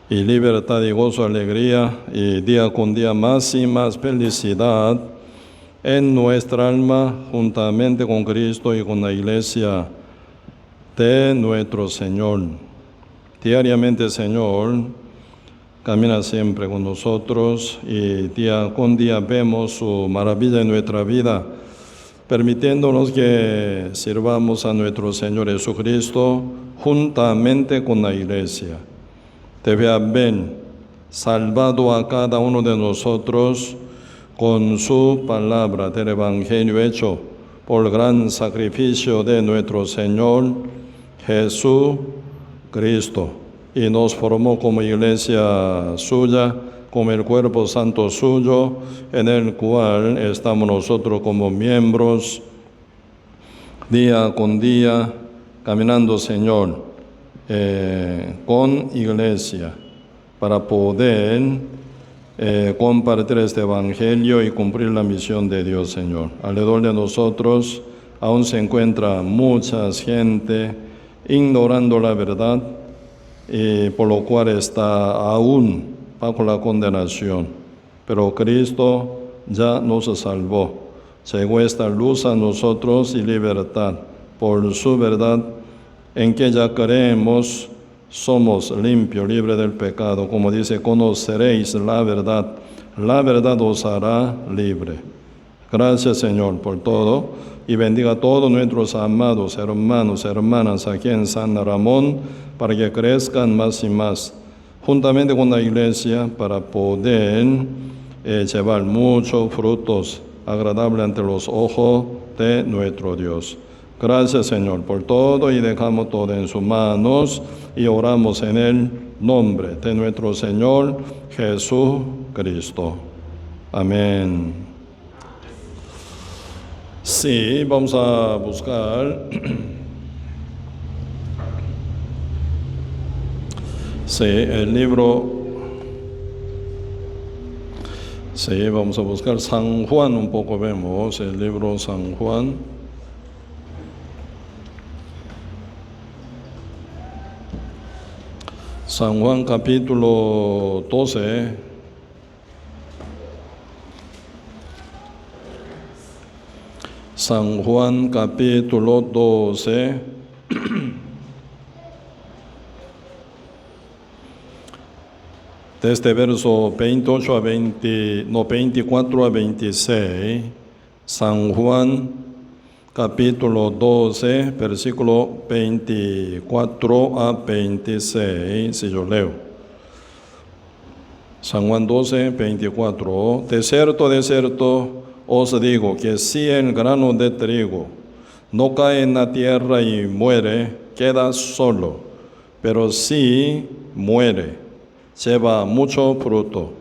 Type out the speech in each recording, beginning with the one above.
y libertad y gozo, alegría, y día con día más y más felicidad en nuestra alma, juntamente con Cristo y con la Iglesia de nuestro Señor. Diariamente, Señor, camina siempre con nosotros y día con día vemos su maravilla en nuestra vida, permitiéndonos que sirvamos a nuestro Señor Jesucristo juntamente con la Iglesia. Te ven salvado a cada uno de nosotros con su palabra del Evangelio hecho por gran sacrificio de nuestro Señor Jesucristo, y nos formó como iglesia suya, como el cuerpo santo suyo, en el cual estamos nosotros como miembros día con día, caminando, Señor, con iglesia, para poder compartir este evangelio y cumplir la misión de Dios, Señor. Alrededor de nosotros aún se encuentra mucha gente ignorando la verdad, por lo cual está aún bajo la condenación. Pero Cristo ya nos salvó. Llegó esta luz a nosotros y libertad por su verdad, en que ya creemos, somos limpios, libres del pecado. Como dice, conoceréis la verdad os hará libre. Gracias, Señor, por todo, y bendiga a todos nuestros amados hermanos, hermanas aquí en San Ramón, para que crezcan más y más, juntamente con la Iglesia, para poder llevar muchos frutos agradables ante los ojos de nuestro Dios. Gracias, Señor, por todo, y dejamos todo en sus manos y oramos en el nombre de nuestro Señor Jesucristo. Amén. Sí, vamos a buscar. Sí, el libro. Sí, vamos a buscar San Juan un poco, vemos el libro San Juan. San Juan capítulo 12. San Juan capítulo 12. Desde verso 28 a 24 a 26. San Juan capítulo 12, versículo 24 a 26, si yo leo. San Juan 12, 24. De cierto, os digo que si el grano de trigo no cae en la tierra y muere, queda solo, pero si muere, lleva mucho fruto.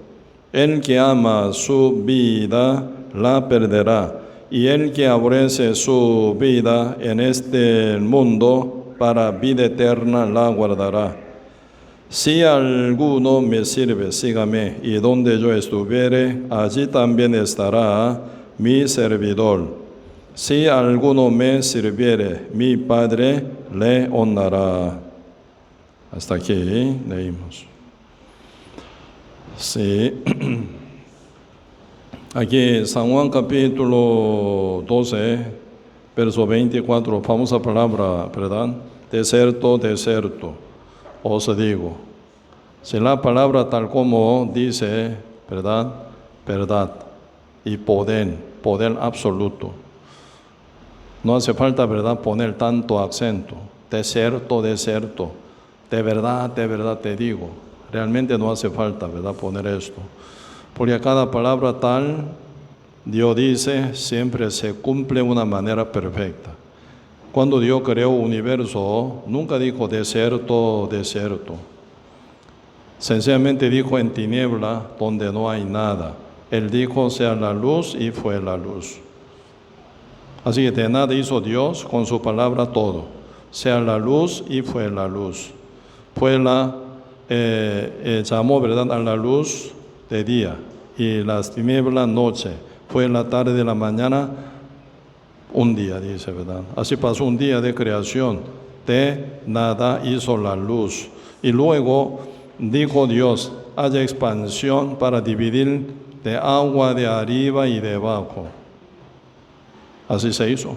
El que ama su vida, la perderá. Y el que aborrece su vida en este mundo, para vida eterna la guardará. Si alguno me sirve, sígame, y donde yo estuviere, allí también estará mi servidor. Si alguno me sirviere, mi Padre le honrará. Hasta aquí leímos. Sí. Aquí San Juan capítulo 12, verso 24, famosa palabra, ¿verdad? De cierto, os digo. Si la palabra tal como dice, ¿verdad? Verdad y poder absoluto. No hace falta, ¿verdad?, poner tanto acento. De cierto, de verdad te digo. Realmente no hace falta, ¿verdad?, poner esto. Porque cada palabra tal, Dios dice, siempre se cumple de una manera perfecta. Cuando Dios creó el universo, nunca dijo de cierto. Sencillamente dijo en tiniebla, donde no hay nada. Él dijo, sea la luz, y fue la luz. Así que de nada hizo Dios, con su palabra todo. Sea la luz, y fue la luz. Llamó, ¿verdad?, a la luz de día, y las tinieblas noche. Fue la tarde de la mañana un día, dice, ¿verdad? Así pasó un día de creación. De nada hizo la luz. Y luego dijo Dios, haya expansión para dividir de agua de arriba y de abajo. Así se hizo,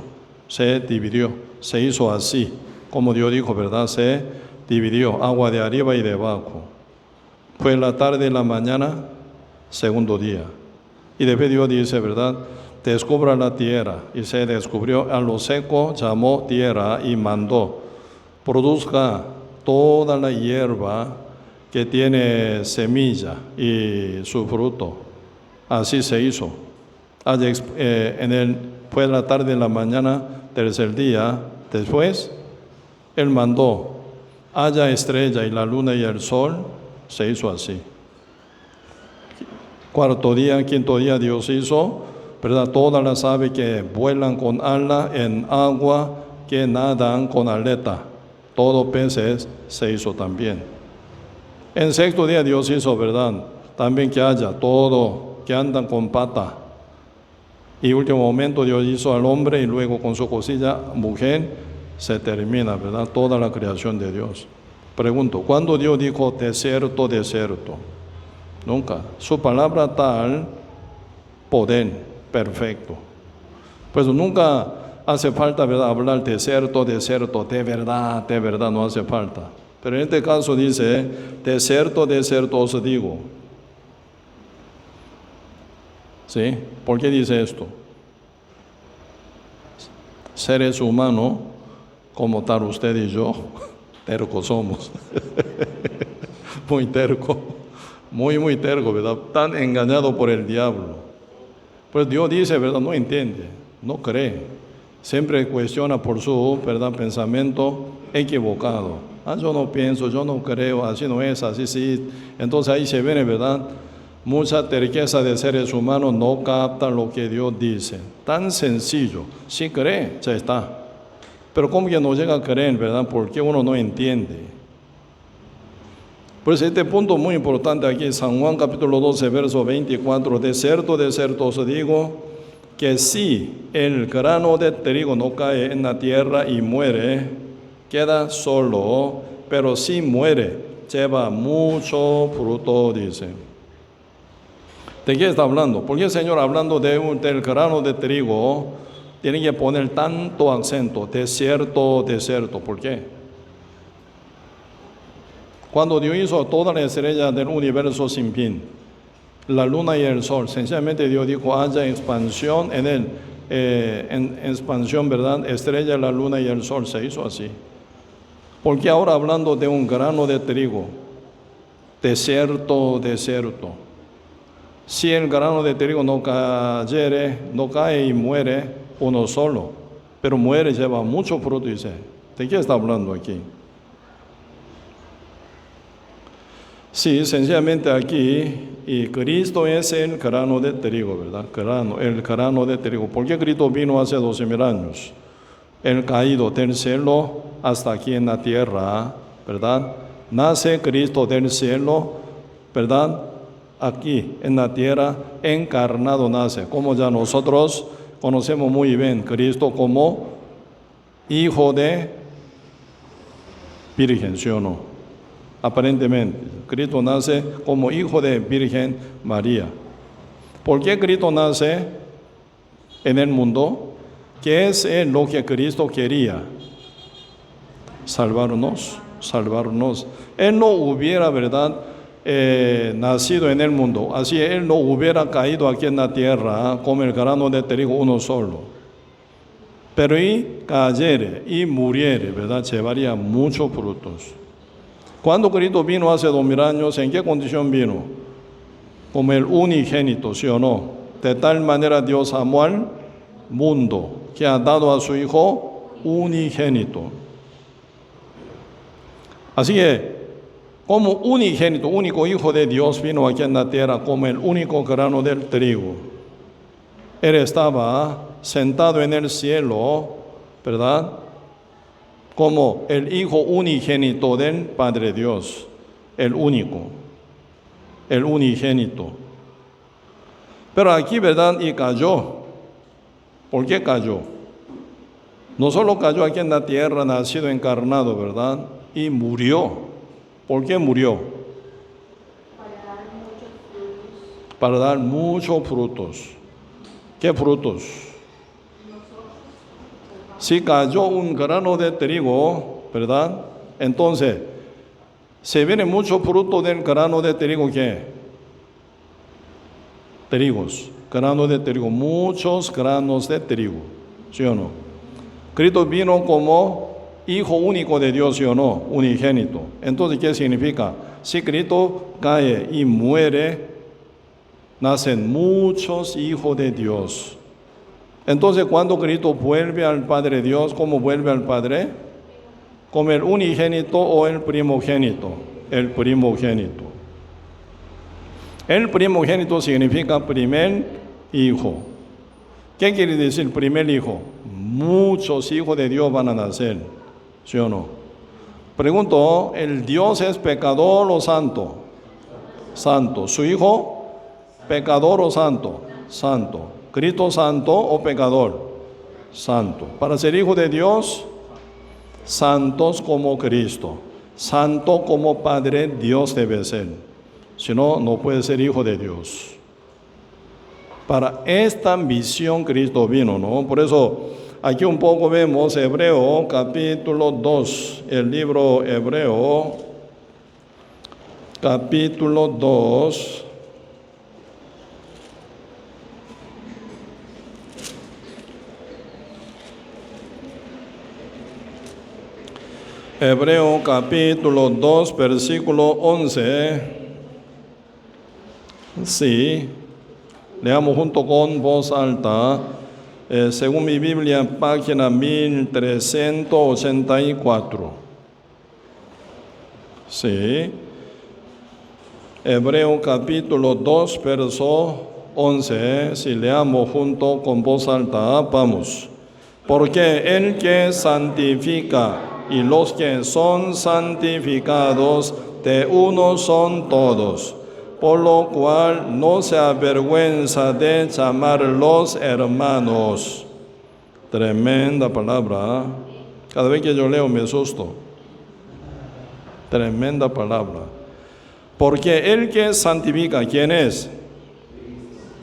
se dividió, se hizo así, como Dios dijo, ¿verdad? Se dividió agua de arriba y de abajo. Fue la tarde y la mañana, segundo día. Y después Dios dice, ¿verdad? Descubra la tierra. Y se descubrió a lo seco, llamó tierra y mandó, produzca toda la hierba que tiene semilla y su fruto. Así se hizo. Fue la tarde y la mañana, tercer día. Después, Él mandó, haya estrella y la luna y el sol. Se hizo así. Cuarto día, quinto día, Dios hizo, ¿verdad? Todas las aves que vuelan con ala en agua, que nadan con aleta. Todo peces se hizo también. En sexto día Dios hizo, ¿verdad? También que haya todo, que andan con pata. Y último momento Dios hizo al hombre y luego con su cosilla, mujer, se termina, ¿verdad? Toda la creación de Dios. Pregunto, ¿cuándo Dios dijo desierto, desierto? Nunca. Su palabra tal, poder, perfecto. Pues nunca hace falta, ¿verdad? Hablar desierto, desierto, de verdad, no hace falta. Pero en este caso dice, desierto, desierto os digo. ¿Sí? ¿Por qué dice esto? Seres humanos, como tal usted y yo, tercos somos. Muy terco, muy terco, ¿verdad? Tan engañado por el diablo. Pues Dios dice, ¿verdad? No entiende, no cree. Siempre cuestiona por su, ¿verdad?, pensamiento equivocado. Yo no pienso, yo no creo, así no es, así sí. Entonces ahí se ve, ¿verdad? Mucha terqueza de seres humanos no captan lo que Dios dice. Tan sencillo. Si cree, ya está. Pero como que no llega a creer, ¿verdad? Porque uno no entiende. Pues este punto muy importante aquí, San Juan capítulo 12, verso 24. De cierto os digo, que si el grano de trigo no cae en la tierra y muere, queda solo, pero si muere, lleva mucho fruto, dice. ¿De qué está hablando? ¿Por qué el Señor, hablando del grano de trigo, tiene que poner tanto acento? Desierto. ¿Por qué? Cuando Dios hizo todas las estrellas del universo sin fin, la luna y el sol, sencillamente Dios dijo, haya expansión en él, en expansión, ¿verdad? Estrella, la luna y el sol, se hizo así. ¿Por qué ahora hablando de un grano de trigo? Desierto. Si el grano de trigo no cae y muere uno solo, pero muere, lleva mucho fruto, dice. ¿De qué está hablando aquí? Sí, sencillamente aquí, y Cristo es el grano de trigo, ¿verdad? El grano de trigo. ¿Por qué Cristo vino hace 12,000 años? El caído del cielo hasta aquí en la tierra, ¿verdad? Nace Cristo del cielo, ¿verdad? Aquí en la tierra, encarnado nace. Como ya nosotros conocemos muy bien, Cristo como hijo de Virgen, ¿sí o no? Aparentemente, Cristo nace como hijo de Virgen María. ¿Por qué Cristo nace en el mundo? ¿Qué es lo que Cristo quería? Salvarnos. Él no hubiera, ¿verdad?, nacido en el mundo. Así Él no hubiera caído aquí en la tierra como el grano de trigo uno solo. Pero y cayere y muriere, ¿verdad?, llevaría muchos frutos. Cuando Cristo vino hace 2000 años, ¿en qué condición vino? Como el unigénito, ¿sí o no? De tal manera Dios amó al mundo, que ha dado a su Hijo unigénito. Así que, como unigénito, único Hijo de Dios, vino aquí en la tierra como el único grano del trigo. Él estaba sentado en el cielo, ¿verdad?, como el Hijo unigénito del Padre Dios, el único, el unigénito. Pero aquí, ¿verdad?, y cayó. ¿Por qué cayó? No solo cayó aquí en la tierra, nacido encarnado, ¿verdad?, y murió. ¿Por qué murió? para dar muchos frutos. ¿Qué frutos? Si cayó un grano de trigo, ¿verdad? Entonces, se viene mucho fruto del grano de trigo, ¿qué? Trigos, grano de trigo, muchos granos de trigo, ¿sí o no? Cristo vino como Hijo único de Dios, ¿sí o no? Unigénito. Entonces, ¿qué significa? Si Cristo cae y muere, nacen muchos hijos de Dios. Entonces, cuando Cristo vuelve al Padre Dios, ¿cómo vuelve al Padre? ¿Como el unigénito o el primogénito? El primogénito. El primogénito significa primer hijo. ¿Qué quiere decir primer hijo? Muchos hijos de Dios van a nacer, ¿sí o no? Pregunto, ¿el Dios es pecador o santo? Santo. ¿Su hijo? ¿Pecador o santo? Santo. ¿Cristo santo o pecador? Santo. Para ser hijo de Dios, santos como Cristo. Santo como Padre Dios debe ser. Si no, no puede ser hijo de Dios. Para esta misión Cristo vino, ¿no? Por eso, aquí un poco vemos Hebreo capítulo 2, el libro Hebreo capítulo 2. Hebreo capítulo 2, versículo 11. Sí, leamos junto con voz alta. Según mi Biblia, página 1384. Sí. Hebreo capítulo 2, verso 11. Si leamos junto con voz alta, vamos. Porque el que santifica y los que son santificados, de uno son todos. Por lo cual no se avergüenza de llamarlos hermanos. Tremenda palabra. Cada vez que yo leo me asusto. Tremenda palabra. Porque el que santifica, ¿quién es?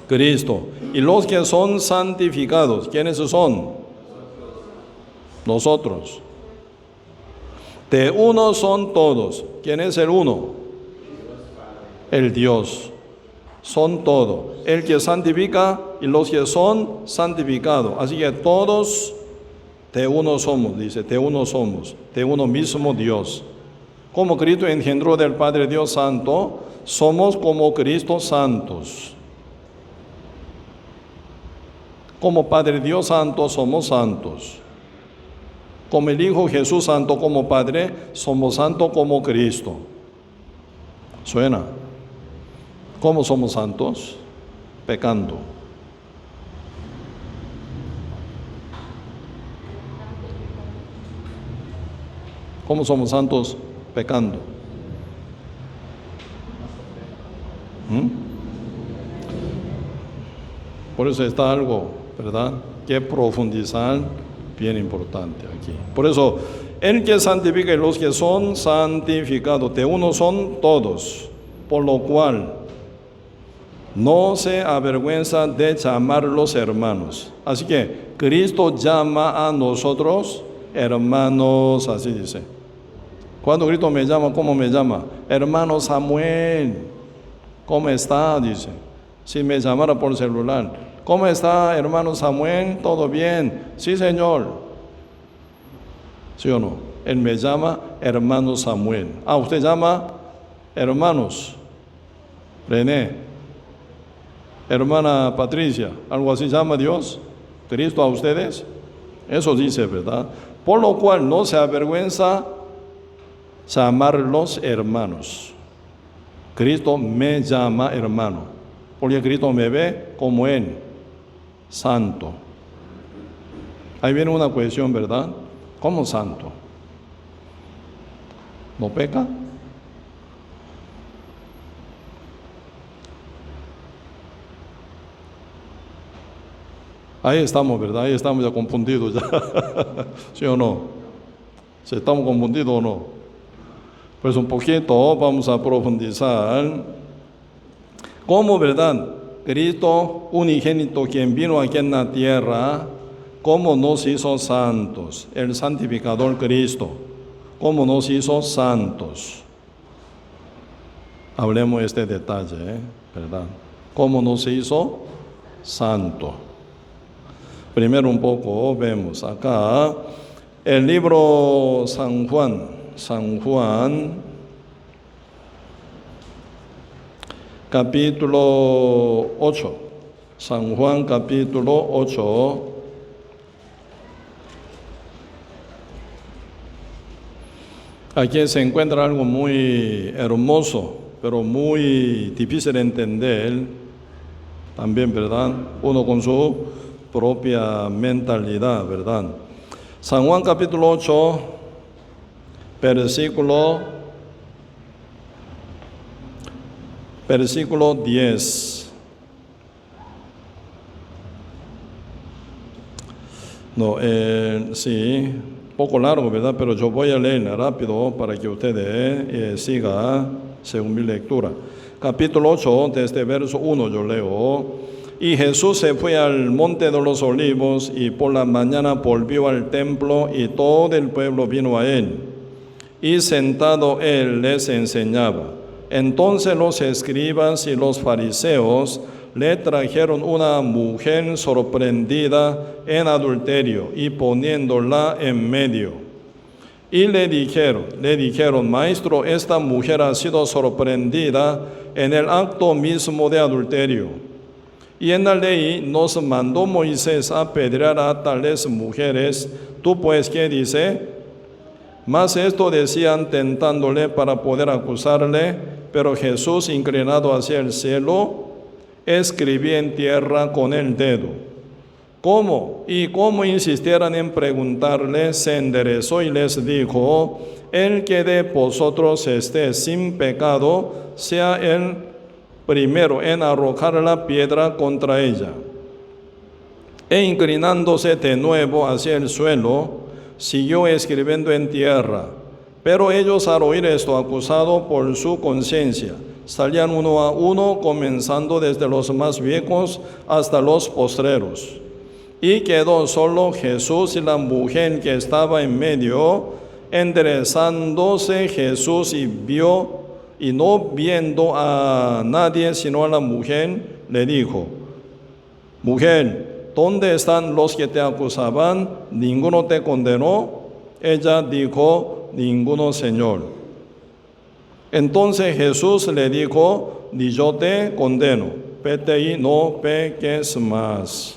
Cristo. Y los que son santificados, ¿quiénes son? Nosotros. De uno son todos. ¿Quién es el uno? El Dios. Son todo. El que santifica y los que son santificados. Así que todos de uno somos, dice, de uno somos, de uno mismo Dios. Como Cristo engendró del Padre Dios Santo, somos como Cristo santos. Como Padre Dios Santo, somos santos. Como el Hijo Jesús Santo como Padre, somos santos como Cristo. ¿Suena? ¿Cómo somos santos? Pecando. ¿Cómo somos santos? Pecando. Por eso está algo, ¿verdad?, que profundizar, bien importante aquí. Por eso, el que santifica y los que son santificados, de uno son todos, por lo cual no se avergüenza de llamarlos hermanos. Así que Cristo llama a nosotros hermanos, así dice. Cuando Cristo me llama, ¿cómo me llama? Hermano Samuel, ¿cómo está?, dice. Si me llamara por celular, ¿cómo está, hermano Samuel? ¿Todo bien? Sí, Señor. ¿Sí o no? Él me llama hermano Samuel. Ah, usted llama hermanos. René, hermana Patricia, algo así llama Dios, Cristo a ustedes. Eso dice, ¿verdad? Por lo cual no se avergüenza llamarlos hermanos. Cristo me llama hermano, porque Cristo me ve como Él, santo. Ahí viene una cuestión, ¿verdad? ¿Cómo santo? ¿No peca? Ahí estamos, ¿verdad? Ahí estamos ya confundidos ya. ¿Sí o no? ¿Si estamos confundidos o no? Pues un poquito vamos a profundizar. Como, ¿verdad? Cristo unigénito, quien vino aquí en la tierra, ¿cómo nos hizo santos? El santificador Cristo, ¿cómo nos hizo santos? Hablemos de este detalle, ¿verdad? ¿Cómo nos hizo santo? Primero un poco vemos acá el libro San Juan, capítulo 8, San Juan capítulo 8. Aquí se encuentra algo muy hermoso, pero muy difícil de entender también, ¿verdad? Uno con su propia mentalidad, ¿verdad? San Juan capítulo 8, versículo 10. No, sí, poco largo, ¿verdad? Pero yo voy a leer rápido para que ustedes sigan según mi lectura. Capítulo 8, desde verso 1 yo leo. Y Jesús se fue al monte de los olivos y por la mañana volvió al templo y todo el pueblo vino a él. Y sentado él les enseñaba. Entonces los escribas y los fariseos le trajeron una mujer sorprendida en adulterio y poniéndola en medio. Y le dijeron, Maestro, esta mujer ha sido sorprendida en el acto mismo de adulterio. Y en la ley nos mandó Moisés a apedrear a tales mujeres. ¿Tú pues qué dices? Mas esto decían tentándole para poder acusarle, pero Jesús, inclinado hacia el cielo, escribía en tierra con el dedo. ¿Cómo? Y como insistieran en preguntarle, se enderezó y les dijo, el que de vosotros esté sin pecado, sea el primero en arrojar la piedra contra ella. E inclinándose de nuevo hacia el suelo, siguió escribiendo en tierra. Pero ellos, al oír esto, acusados por su conciencia, salían uno a uno, comenzando desde los más viejos hasta los postreros. Y quedó solo Jesús y la mujer que estaba en medio. Enderezándose Jesús y no viendo a nadie sino a la mujer, le dijo, Mujer, ¿dónde están los que te acusaban? ¿Ninguno te condenó? Ella dijo, ninguno, Señor. Entonces Jesús le dijo, ni yo te condeno, vete y no peques más.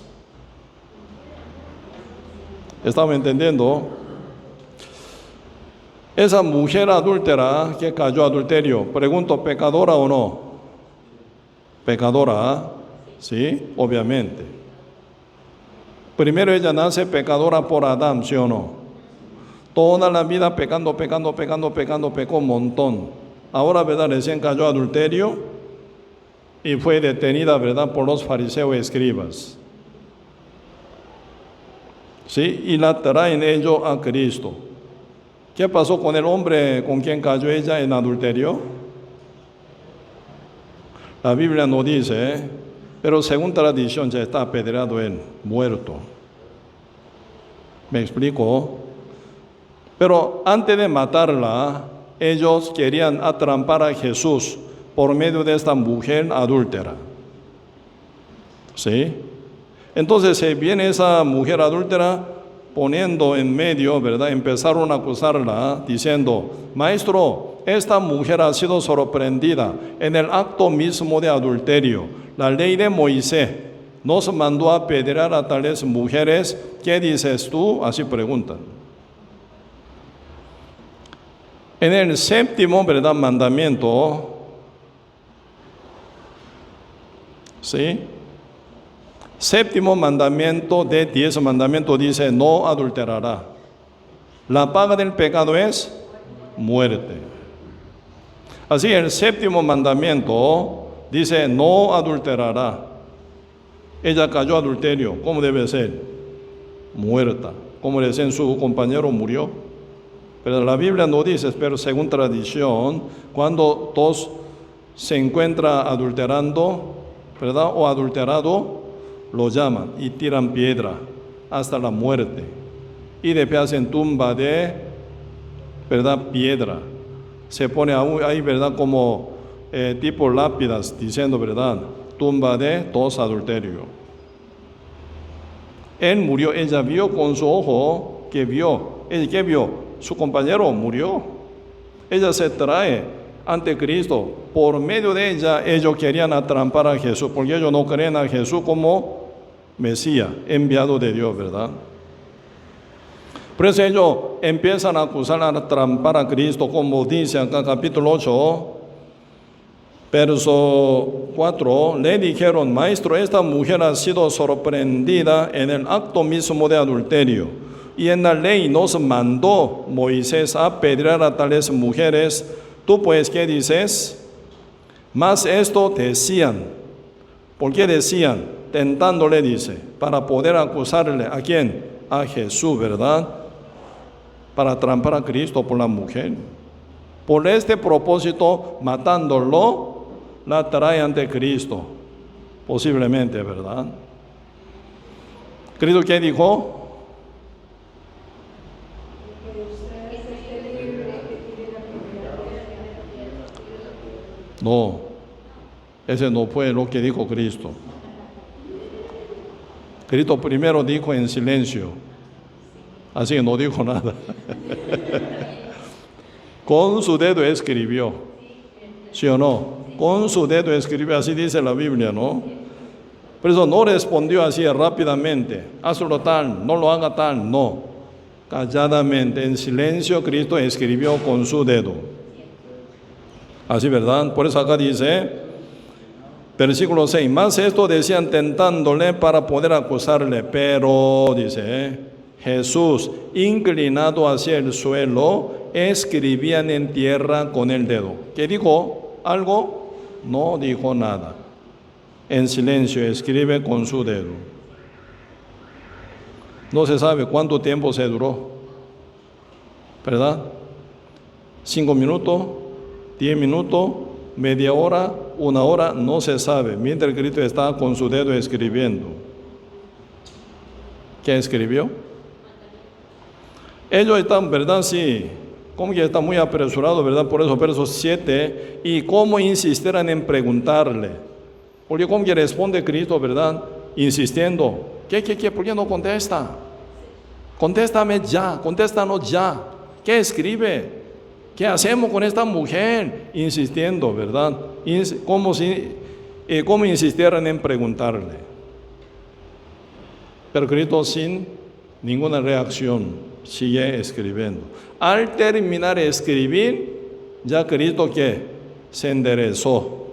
¿Estamos entendiendo? Esa mujer adúltera que cayó adulterio, pregunto, ¿pecadora o no? Pecadora, sí, obviamente. Primero ella nace pecadora por Adán, ¿sí o no? Toda la vida pecando, pecó un montón. Ahora, ¿verdad? Recién cayó adulterio y fue detenida, ¿verdad? Por los fariseos y escribas. ¿Sí? Y la traen ellos a Cristo. ¿Qué pasó con el hombre con quien cayó ella en adulterio? La Biblia no dice, pero según tradición ya está apedreado él, muerto. ¿Me explico? Pero antes de matarla, ellos querían atrampar a Jesús por medio de esta mujer adúltera. ¿Sí? Entonces se viene esa mujer adúltera poniendo en medio, ¿verdad? Empezaron a acusarla diciendo, Maestro, esta mujer ha sido sorprendida en el acto mismo de adulterio. La ley de Moisés nos mandó a apedrear a tales mujeres. ¿Qué dices tú? Así preguntan. En el séptimo, ¿verdad? Mandamiento, ¿sí? Séptimo mandamiento de 10 mandamientos dice, no adulterará. La paga del pecado es muerte. Así el séptimo mandamiento dice, no adulterará. Ella cayó adulterio, ¿cómo debe ser? Muerta. Como le decían, su compañero murió. Pero la Biblia no dice, pero según tradición, cuando dos se encuentra adulterando, ¿verdad? O adulterado, lo llaman y tiran piedra hasta la muerte. Y después hacen tumba de, ¿verdad? Piedra. Se pone ahí, ¿verdad? Como tipo lápidas, diciendo, ¿verdad? Tumba de dos adulterios. Él murió, ella vio con su ojo, ¿qué vio? ¿Qué vio? Su compañero murió. Ella se trae ante Cristo. Por medio de ella, ellos querían atrampar a Jesús, porque ellos no creen a Jesús como Mesías, enviado de Dios, ¿verdad? Por eso ellos empiezan a acusar, a atrampar a Cristo, como dice acá capítulo 8, verso 4, le dijeron: Maestro, esta mujer ha sido sorprendida en el acto mismo de adulterio, y en la ley nos mandó Moisés a apedrear a tales mujeres. Tú pues, ¿qué dices? Mas esto decían. ¿Por qué decían? Tentándole, dice, para poder acusarle. ¿A quién? A Jesús, ¿verdad? Para atrampar a Cristo por la mujer. Por este propósito, matándolo, la trae ante Cristo. Posiblemente, ¿verdad? ¿Cristo qué dijo? No, ese no fue lo que dijo Cristo. Cristo primero dijo en silencio, así que no dijo nada. Con su dedo escribió, ¿sí o no? Con su dedo escribió, así dice la Biblia, ¿no? Por eso no respondió así rápidamente, hazlo tal, no lo haga tal, no. Calladamente, en silencio, Cristo escribió con su dedo. Así, ¿verdad? Por eso acá dice, versículo 6, más esto decían tentándole para poder acusarle, pero, dice, Jesús, inclinado hacia el suelo, escribían en tierra con el dedo. ¿Qué dijo? ¿Algo? No dijo nada. En silencio escribe con su dedo. No se sabe cuánto tiempo se duró, ¿verdad? 5 minutos, 10 minutos, media hora, 1 hora, no se sabe. Mientras Cristo está con su dedo escribiendo. ¿Qué escribió? Ellos están, ¿verdad? Sí, como que están muy apresurados, ¿verdad? Por eso, verso 7, y cómo insistieran en preguntarle. Porque como que responde Cristo, ¿verdad? Insistiendo. ¿Qué? ¿Por qué no contesta? Contéstame ya, contéstanos ya. ¿Qué escribe? ¿Qué hacemos con esta mujer? Insistiendo, ¿verdad? Como insistieran en preguntarle. Pero Cristo sin ninguna reacción sigue escribiendo. Al terminar de escribir, ya Cristo que se enderezó,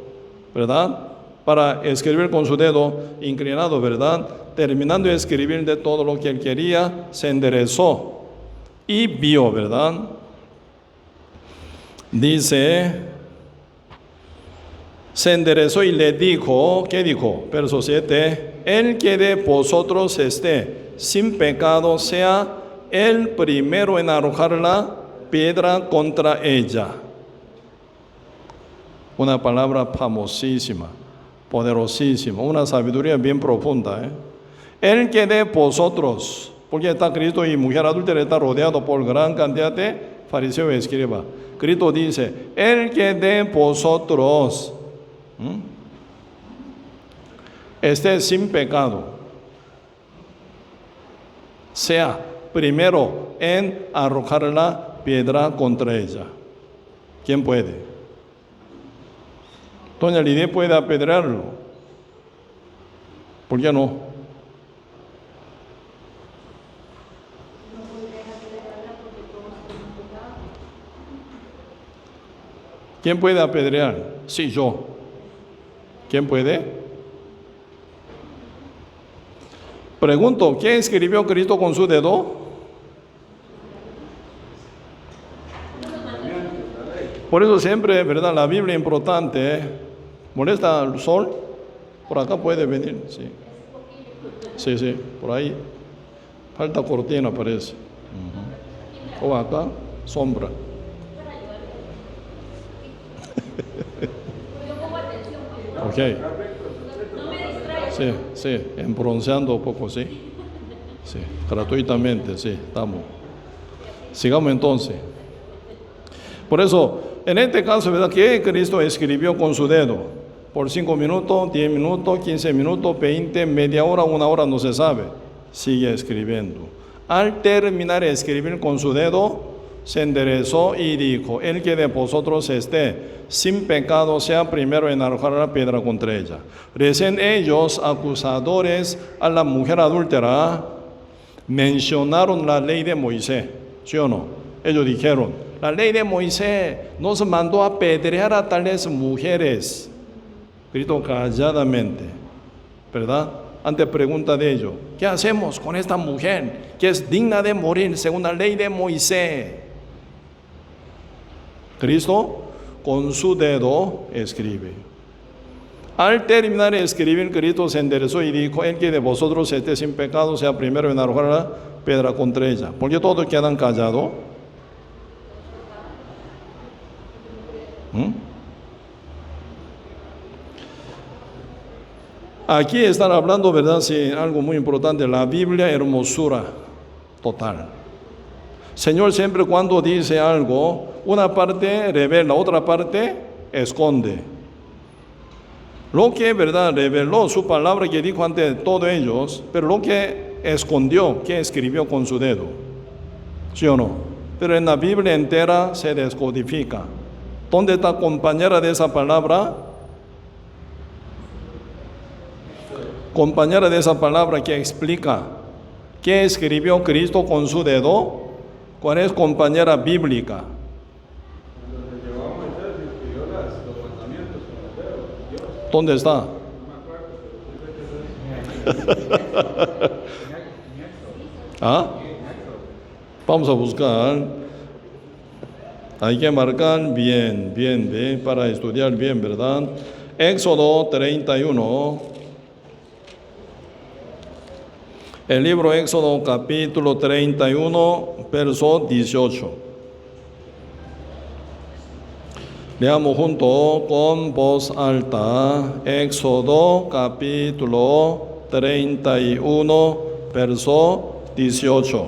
¿verdad? Para escribir con su dedo inclinado, ¿verdad? Terminando de escribir de todo lo que él quería, se enderezó y vio, ¿verdad? Dice, se enderezó y le dijo, ¿qué dijo? Verso 7, el que de vosotros esté sin pecado sea el primero en arrojar la piedra contra ella. Una palabra famosísima, poderosísima, una sabiduría bien profunda. El que de vosotros, porque está Cristo y mujer adúltera está rodeado por gran cantidad de fariseos y escribas. Cristo dice, el que de vosotros esté sin pecado, sea primero en arrojar la piedra contra ella. ¿Quién puede? Doña Lidia puede apedrearlo. ¿Por qué no? ¿Quién puede apedrear? Sí, yo. ¿Quién puede? Pregunto, ¿quién escribió Cristo con su dedo? Por eso siempre, ¿verdad? La Biblia es importante. ¿Molesta el sol? Por acá puede venir, sí. Sí, por ahí. Falta cortina, parece. O acá, sombra. Ok. Sí, sí, en bronceando un poco, sí. Sí, gratuitamente, sí, estamos. Sigamos entonces. Por eso, en este caso, ¿verdad? Que Cristo escribió con su dedo. Por 5 minutos, 10 minutos, 15 minutos, 20, media hora, 1 hora, no se sabe. Sigue escribiendo. Al terminar de escribir con su dedo, se enderezó y dijo: el que de vosotros esté sin pecado sea primero en arrojar la piedra contra ella. Recién ellos, acusadores a la mujer adúltera, mencionaron la ley de Moisés, ¿sí o no? Ellos dijeron: la ley de Moisés nos mandó a apedrear a tales mujeres. Cristo calladamente, ¿verdad? Ante pregunta de ellos: ¿qué hacemos con esta mujer que es digna de morir según la ley de Moisés? Cristo con su dedo escribe. Al terminar de escribir, Cristo se enderezó y dijo: el que de vosotros esté sin pecado sea primero en arrojar la piedra contra ella. ¿Por qué todos quedan callados? Aquí están hablando, ¿verdad? Sí, algo muy importante. La Biblia, hermosura total. Señor siempre cuando dice algo, una parte revela, otra parte esconde. Lo que, ¿verdad?, reveló su palabra que dijo ante todos ellos, pero lo que escondió, que escribió con su dedo. ¿Sí o no? Pero en la Biblia entera se descodifica. ¿Dónde está compañera de esa palabra? Compañera de esa palabra que explica qué escribió Cristo con su dedo. ¿Cuál es compañera bíblica? ¿Dónde está? ¿Ah? Vamos a buscar. Hay que marcar bien, para estudiar bien, ¿verdad? Éxodo 31. El libro Éxodo capítulo 31, verso 18. Leamos junto con voz alta. Éxodo capítulo 31, verso 18.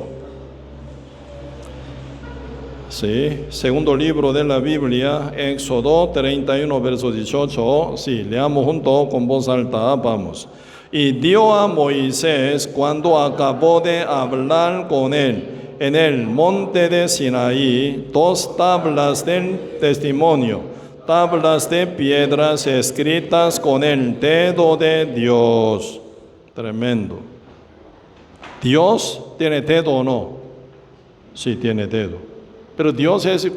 Sí, segundo libro de la Biblia, Éxodo 31, verso 18. Sí, leamos junto con voz alta, vamos. Y dio a Moisés, cuando acabó de hablar con él en el monte de Sinaí, 2 tablas del testimonio, tablas de piedras escritas con el dedo de Dios. Tremendo. ¿Dios tiene dedo o no? Sí, tiene dedo. Pero Dios es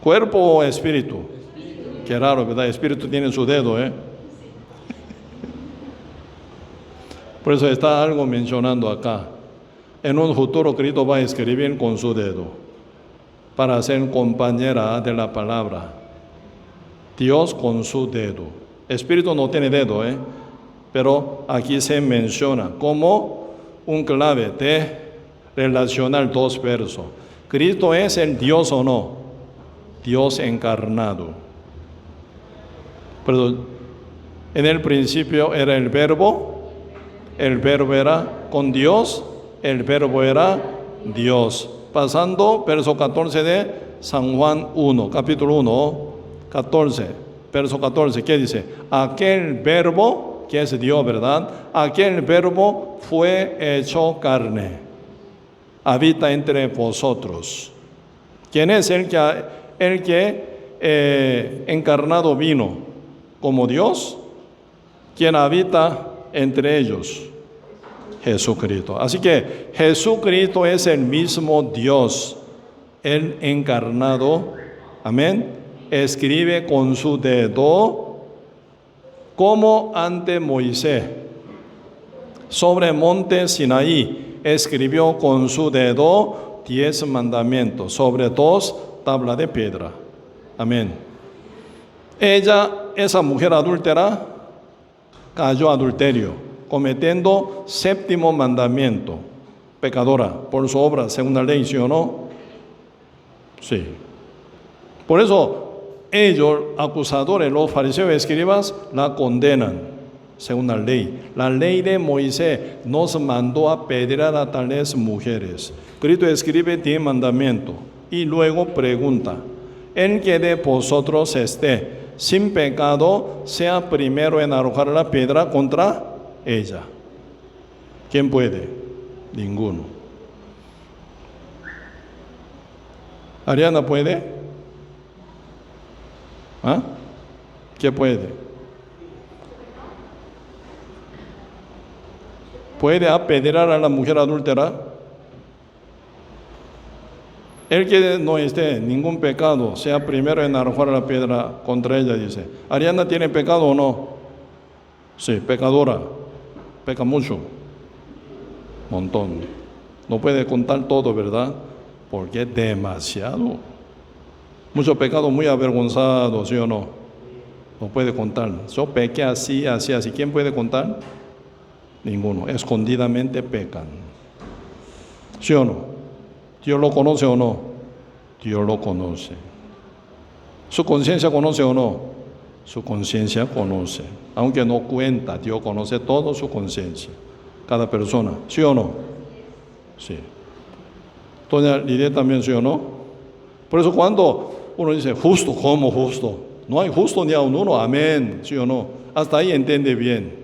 cuerpo o espíritu. Qué raro, ¿verdad? Espíritu tiene su dedo, ¿eh? Por eso está algo mencionando acá. En un futuro Cristo va a escribir con su dedo para ser compañera de la palabra. Dios con su dedo. Espíritu no tiene dedo, pero aquí se menciona como un clave de relacionar 2 versos. ¿Cristo es el Dios o no? Dios encarnado. Pero en el principio era el verbo era con Dios, el verbo era Dios. Pasando, verso 14 de San Juan 1, capítulo 1, 14, verso 14, ¿qué dice? Aquel verbo, que es Dios, ¿verdad? Aquel verbo fue hecho carne, habita entre vosotros. ¿Quién es el que encarnado vino? Como Dios, quien habita entre ellos, Jesucristo. Así que Jesucristo es el mismo Dios, el encarnado. Amén. Escribe con su dedo como ante Moisés. Sobre el monte Sinaí escribió con su dedo 10 mandamientos sobre 2 tablas de piedra. Amén. Esa mujer adúltera, cayó adulterio, cometiendo 7º mandamiento, pecadora por su obra, según la ley, ¿sí o no? Sí. Por eso, ellos, acusadores, los fariseos y escribas, la condenan según la ley. La ley de Moisés nos mandó a apedrear a tales mujeres. Cristo escribe 10 mandamientos y luego pregunta: el que de vosotros esté sin pecado, sea primero en arrojar la piedra contra ella. ¿Quién puede? Ninguno. ¿Ariana puede? ¿Ah? ¿Qué puede? ¿Puede apedrear a la mujer adúltera? El que no esté ningún pecado, sea primero en arrojar la piedra contra ella, dice. ¿Ariana tiene pecado o no? Sí, pecadora. Peca mucho. Montón. No puede contar todo, ¿verdad? Porque es demasiado. Mucho pecado muy avergonzado, ¿sí o no? No puede contar. Yo pequé así, así, así. ¿Quién puede contar? Ninguno. Escondidamente pecan. ¿Sí o no? ¿Dios lo conoce o no? Dios lo conoce. ¿Su conciencia conoce o no? Su conciencia conoce. Aunque no cuenta, Dios conoce todo su conciencia. Cada persona. ¿Sí o no? Sí. Doña Lidia también, ¿sí o no? Por eso cuando uno dice, justo, ¿cómo justo? No hay justo ni a uno, amén. ¿Sí o no? Hasta ahí entiende bien.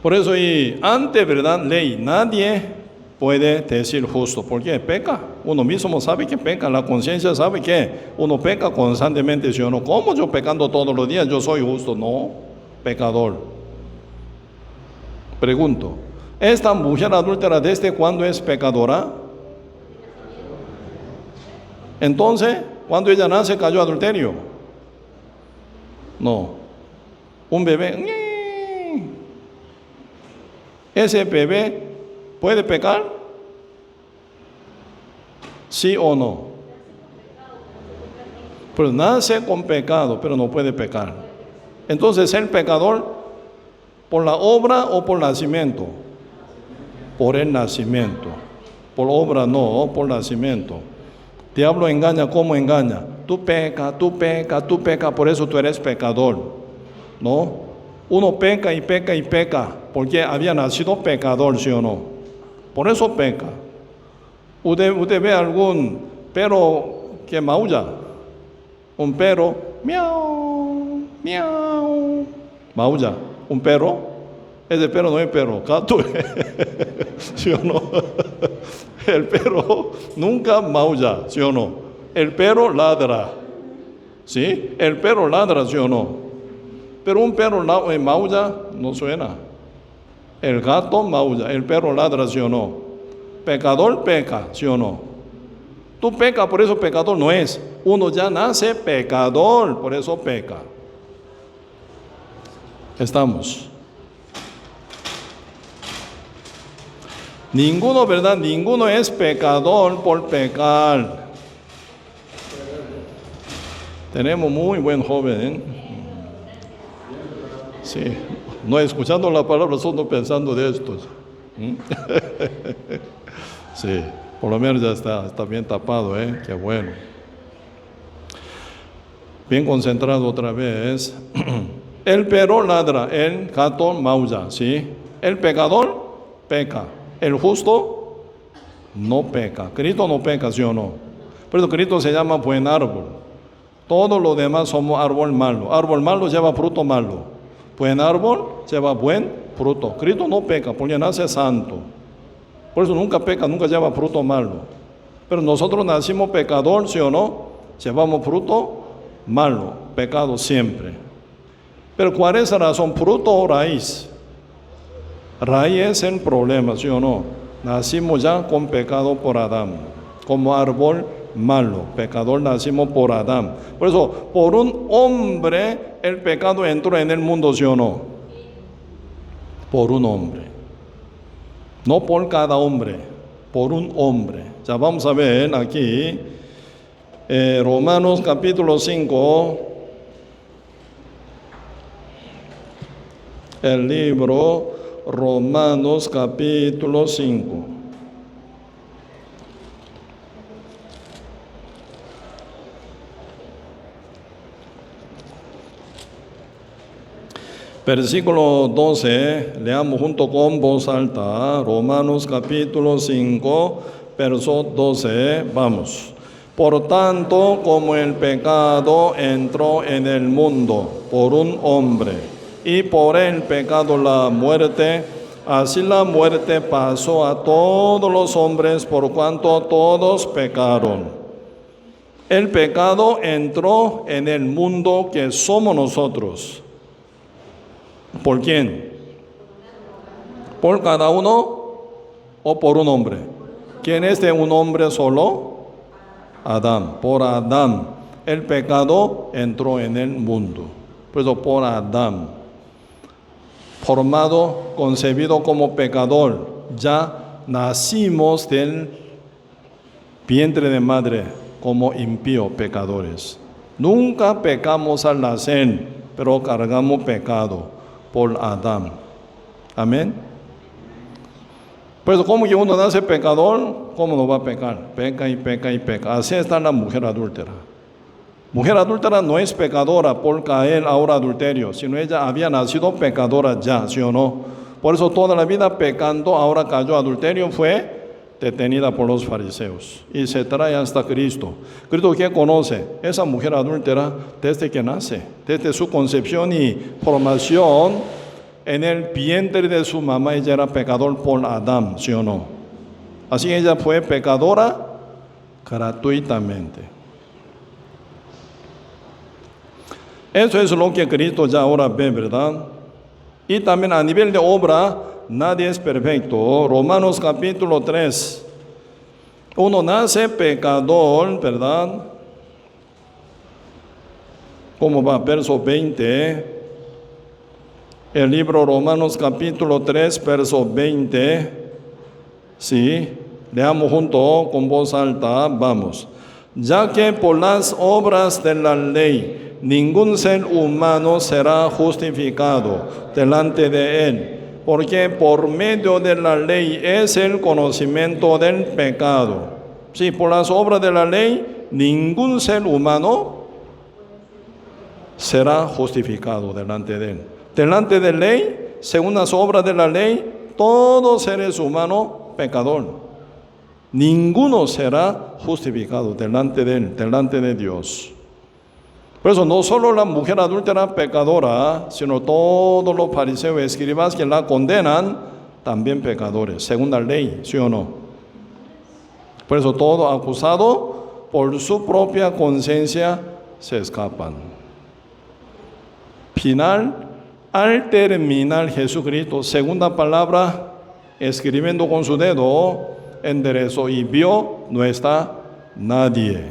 Por eso, y ante verdad, ley, nadie puede decir justo, porque peca. Uno mismo sabe que peca, la conciencia sabe que uno peca constantemente, ¿sí o no? ¿Cómo yo pecando todos los días yo soy justo? No, pecador. Pregunto, ¿esta mujer adúltera desde cuándo es pecadora? Entonces, cuando ella nace cayó adulterio. No, un bebé. ¿Ese bebé puede pecar? ¿Sí o no? Pero nace con pecado, pero no puede pecar. Entonces, ¿el pecador por la obra o por nacimiento? Por el nacimiento. Por obra no, por nacimiento. Diablo engaña, ¿cómo engaña? Tú peca, tú peca, tú peca, por eso tú eres pecador. ¿No? Uno peca y peca y peca, porque había nacido pecador, ¿sí o no? Por eso peca. Usted ve algún perro que maulla, un perro, miau, miau, maulla, un perro, ese perro no es perro, gato, ¿sí o no? El perro nunca maulla, ¿sí o no? El perro ladra, ¿sí? El perro ladra, ¿sí o no? Pero un perro maulla no suena. El gato maulla, el perro ladra, ¿sí o no? Pecador peca, ¿sí o no? Tú pecas, por eso pecador no es. Uno ya nace pecador, por eso peca. Estamos. Ninguno, ¿verdad? Ninguno es pecador por pecar. Tenemos muy buen joven, ¿eh? Sí, no escuchando la palabra, solo pensando de estos. Sí, por lo menos ya está bien tapado, ¿eh? Qué bueno. Bien concentrado otra vez. El perro ladra, el gato maulla, ¿sí? El pecador peca, el justo no peca. Cristo no peca, ¿sí o no? Por eso Cristo se llama buen árbol. Todos los demás somos árbol malo. Árbol malo lleva fruto malo. Buen árbol lleva buen fruto. Cristo no peca porque nace santo. Por eso nunca peca, nunca lleva fruto malo. Pero nosotros nacimos pecador, ¿sí o no? Llevamos fruto malo, pecado siempre. Pero ¿cuál es la razón? ¿Fruto o raíz? Raíz es el problema, ¿sí o no? Nacimos ya con pecado por Adán, como árbol malo, pecador nacimos por Adán. Por eso, por un hombre el pecado entró en el mundo, ¿sí o no? Por un hombre. No por cada hombre, por un hombre. Ya vamos a ver aquí, Romanos capítulo 5, el libro Romanos capítulo 5. Versículo 12, leamos junto con voz alta, Romanos capítulo 5, verso 12, vamos. Por tanto, como el pecado entró en el mundo por un hombre, y por el pecado la muerte, así la muerte pasó a todos los hombres por cuanto todos pecaron. El pecado entró en el mundo que somos nosotros. ¿Por quién? ¿Por cada uno o por un hombre? ¿Quién es de un hombre solo? Adán. Por Adán el pecado entró en el mundo. Por eso por Adán, formado, concebido como pecador, ya nacimos del vientre de madre como impíos pecadores. Nunca pecamos al nacer, pero cargamos pecado por Adán. Amén. Pues como que uno nace pecador, ¿cómo no va a pecar? Peca y peca y peca. Así está la mujer adúltera. Mujer adúltera no es pecadora por caer ahora adulterio, sino ella había nacido pecadora ya, ¿sí o no? Por eso toda la vida pecando, ahora cayó adulterio, fue detenida por los fariseos y se trae hasta Cristo. Cristo que conoce esa mujer adúltera desde que nace, desde su concepción y formación en el vientre de su mamá. Ella era pecador por Adán, ¿sí o no? Así que ella fue pecadora gratuitamente. Eso es lo que Cristo ya ahora ve, ¿verdad? Y también a nivel de obra, nadie es perfecto. Romanos capítulo 3. Uno nace pecador, ¿verdad? ¿Cómo va? Verso 20. El libro Romanos capítulo 3, verso 20. Sí, leamos junto con voz alta, vamos. Ya que por las obras de la ley, ningún ser humano será justificado delante de él, porque por medio de la ley es el conocimiento del pecado. Sí, por las obras de la ley, ningún ser humano será justificado delante de él. Delante de la ley, según las obras de la ley, todos seres humanos pecador. Ninguno será justificado delante de él, delante de Dios. Por eso no solo la mujer adúltera pecadora, sino todos los fariseos y escribas que la condenan, también pecadores, según la ley, ¿sí o no? Por eso todo acusado por su propia conciencia se escapan. Final, al terminar Jesucristo, segunda palabra, escribiendo con su dedo, enderezó y vio, no está nadie,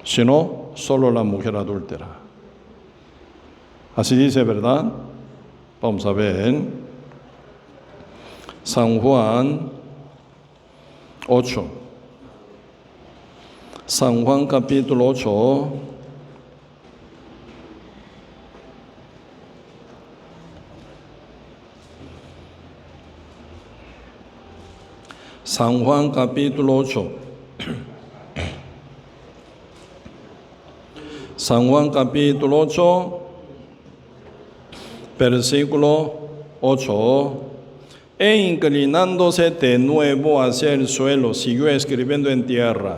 sino solo la mujer adúltera. Así dice, ¿verdad? Vamos a ver. San Juan 8. San Juan capítulo 8. San Juan capítulo 8. San Juan capítulo 8, versículo 8. E inclinándose de nuevo hacia el suelo, siguió escribiendo en tierra.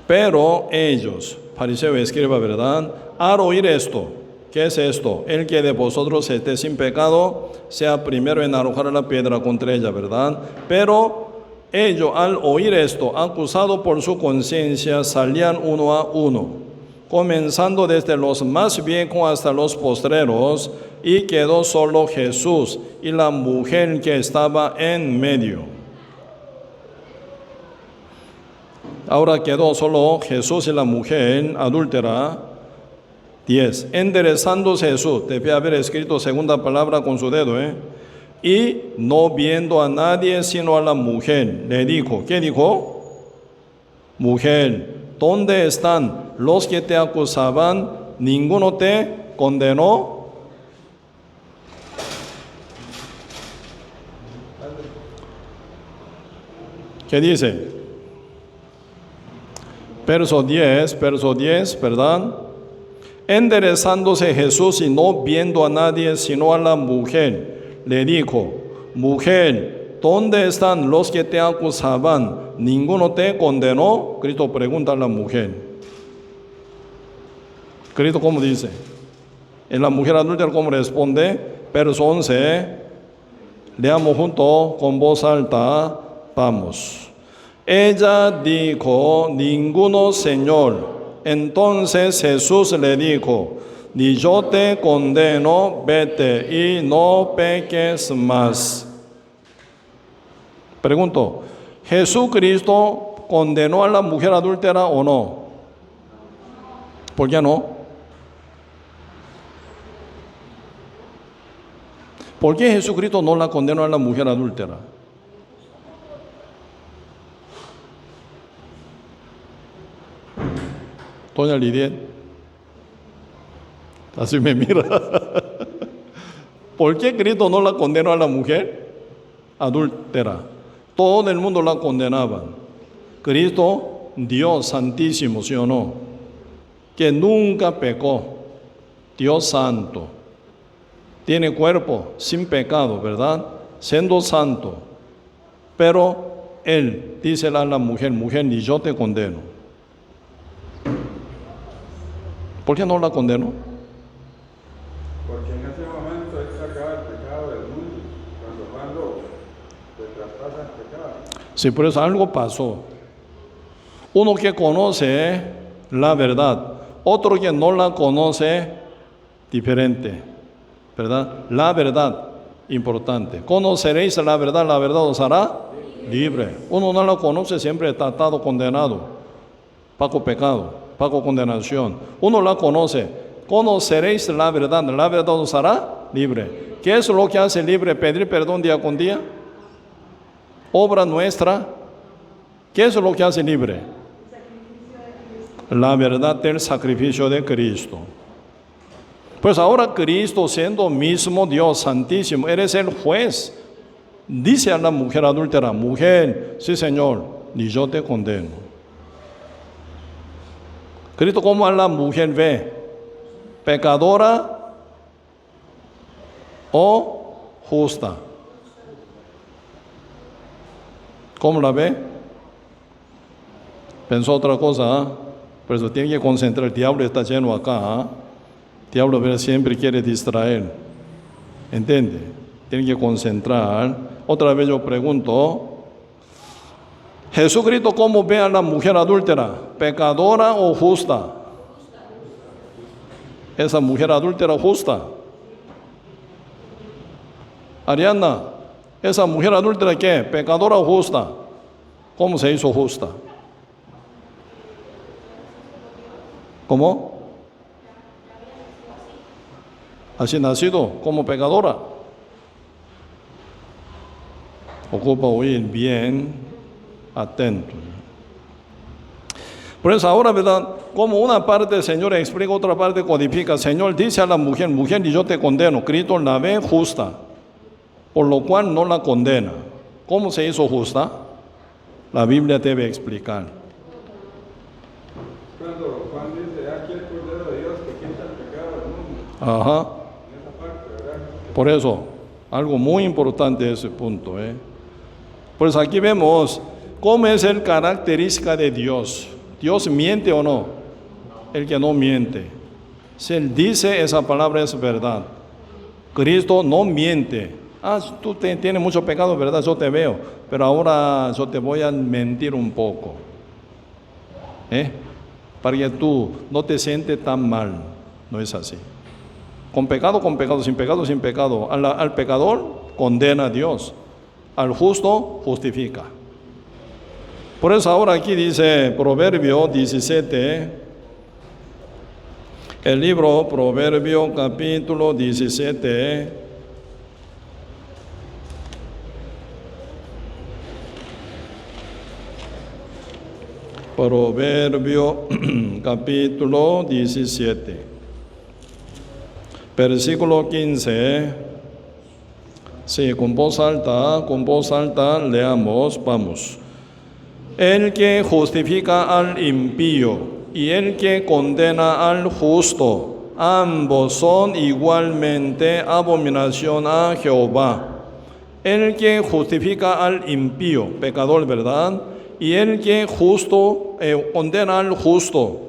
Pero ellos, fariseo y escriba, ¿verdad?, al oír esto, ¿qué es esto? El que de vosotros esté sin pecado, sea primero en arrojar la piedra contra ella, ¿verdad? Pero ellos, al oír esto, acusados por su conciencia, salían uno a uno, comenzando desde los más viejos hasta los postreros, y quedó solo Jesús y la mujer que estaba en medio. Ahora quedó solo Jesús y la mujer adúltera. 10. Enderezándose Jesús, debe haber escrito segunda palabra con su dedo, y no viendo a nadie sino a la mujer, le dijo, ¿qué dijo? Mujer, ¿dónde están los que te acusaban? ¿Ninguno te condenó? ¿Qué dice? Verso 10, ¿verdad? Enderezándose Jesús y no viendo a nadie sino a la mujer, le dijo: mujer, ¿dónde están los que te acusaban? ¿Ninguno te condenó? Cristo pregunta a la mujer. Cristo, ¿cómo dice? En la mujer adúltera, ¿cómo responde? Verso 11, leamos junto con voz alta, vamos. Ella dijo: ninguno, Señor. Entonces Jesús le dijo: ni yo te condeno, vete y no peques más. Pregunto, ¿Jesucristo condenó a la mujer adúltera o no? ¿Por qué no? ¿Por qué Jesucristo no la condenó a la mujer adúltera? Doña Lidia, así me mira. ¿Por qué Cristo no la condenó a la mujer adúltera? Todo el mundo la condenaba. Cristo, Dios santísimo, ¿sí o no? Que nunca pecó, Dios santo, tiene cuerpo sin pecado, ¿verdad? Siendo santo. Pero Él dice a la mujer: mujer, ni yo te condeno. ¿Por qué no la condenó? Porque en ese momento Él sacaba el pecado del mundo, cuando se traspasa el pecado. Sí, por eso algo pasó. Uno que conoce la verdad, otro que no la conoce, diferente, ¿verdad? La verdad, importante. Conoceréis la verdad os hará libre. Uno no la conoce, siempre está atado, condenado, pago pecado, pago condenación. Uno la conoce. Conoceréis la verdad os hará libre. ¿Qué es lo que hace libre? Pedir perdón día con día. Obra nuestra. ¿Qué es lo que hace libre? La verdad del sacrificio de Cristo. Pues ahora Cristo, siendo mismo Dios santísimo, eres el juez. Dice a la mujer adúltera: mujer, sí Señor, ni yo te condeno. Cristo, ¿cómo a la mujer ve? ¿Pecadora o justa? ¿Cómo la ve? Pensó otra cosa, ¿eh? Por eso tiene que concentrar. El diablo está lleno acá, ¿eh? El diablo siempre quiere distraer. ¿Entiende? Tiene que concentrar. Otra vez yo pregunto: ¿Jesucristo cómo ve a la mujer adúltera? ¿Pecadora o justa? Esa mujer adúltera justa. Ariana, esa mujer adúltera, ¿qué? ¿Pecadora o justa? ¿Cómo se hizo justa? ¿Cómo? Así nacido como pecadora. Ocupa oír bien, atento. Por eso ahora, ¿verdad? Como una parte el Señor explica, otra parte codifica. El Señor dice a la mujer: mujer, y yo te condeno. Cristo la ve justa, por lo cual no la condena. ¿Cómo se hizo justa? La Biblia debe explicar. Cuando Juan dice: aquí el Cordero de Dios que quita el pecado del mundo. Ajá. En esa parte, ¿verdad? Por eso, algo muy importante ese punto, ¿eh? Pues aquí vemos cómo es la característica de Dios. ¿Dios miente o no? El que no miente. Si Él dice esa palabra es verdad. Cristo no miente. Tú tienes mucho pecado, ¿verdad? Yo te veo. Pero ahora yo te voy a mentir un poco. Para que tú no te sientes tan mal. No es así. Con pecado, sin pecado, sin pecado. Al pecador condena a Dios. Al justo justifica. Por eso ahora aquí dice Proverbio 17, el libro Proverbio capítulo 17, Proverbio capítulo 17, versículo 15. Sí, con voz alta leamos, vamos. El que justifica al impío y el que condena al justo, ambos son igualmente abominación a Jehová. El que justifica al impío, pecador, ¿verdad? Y el que condena al justo,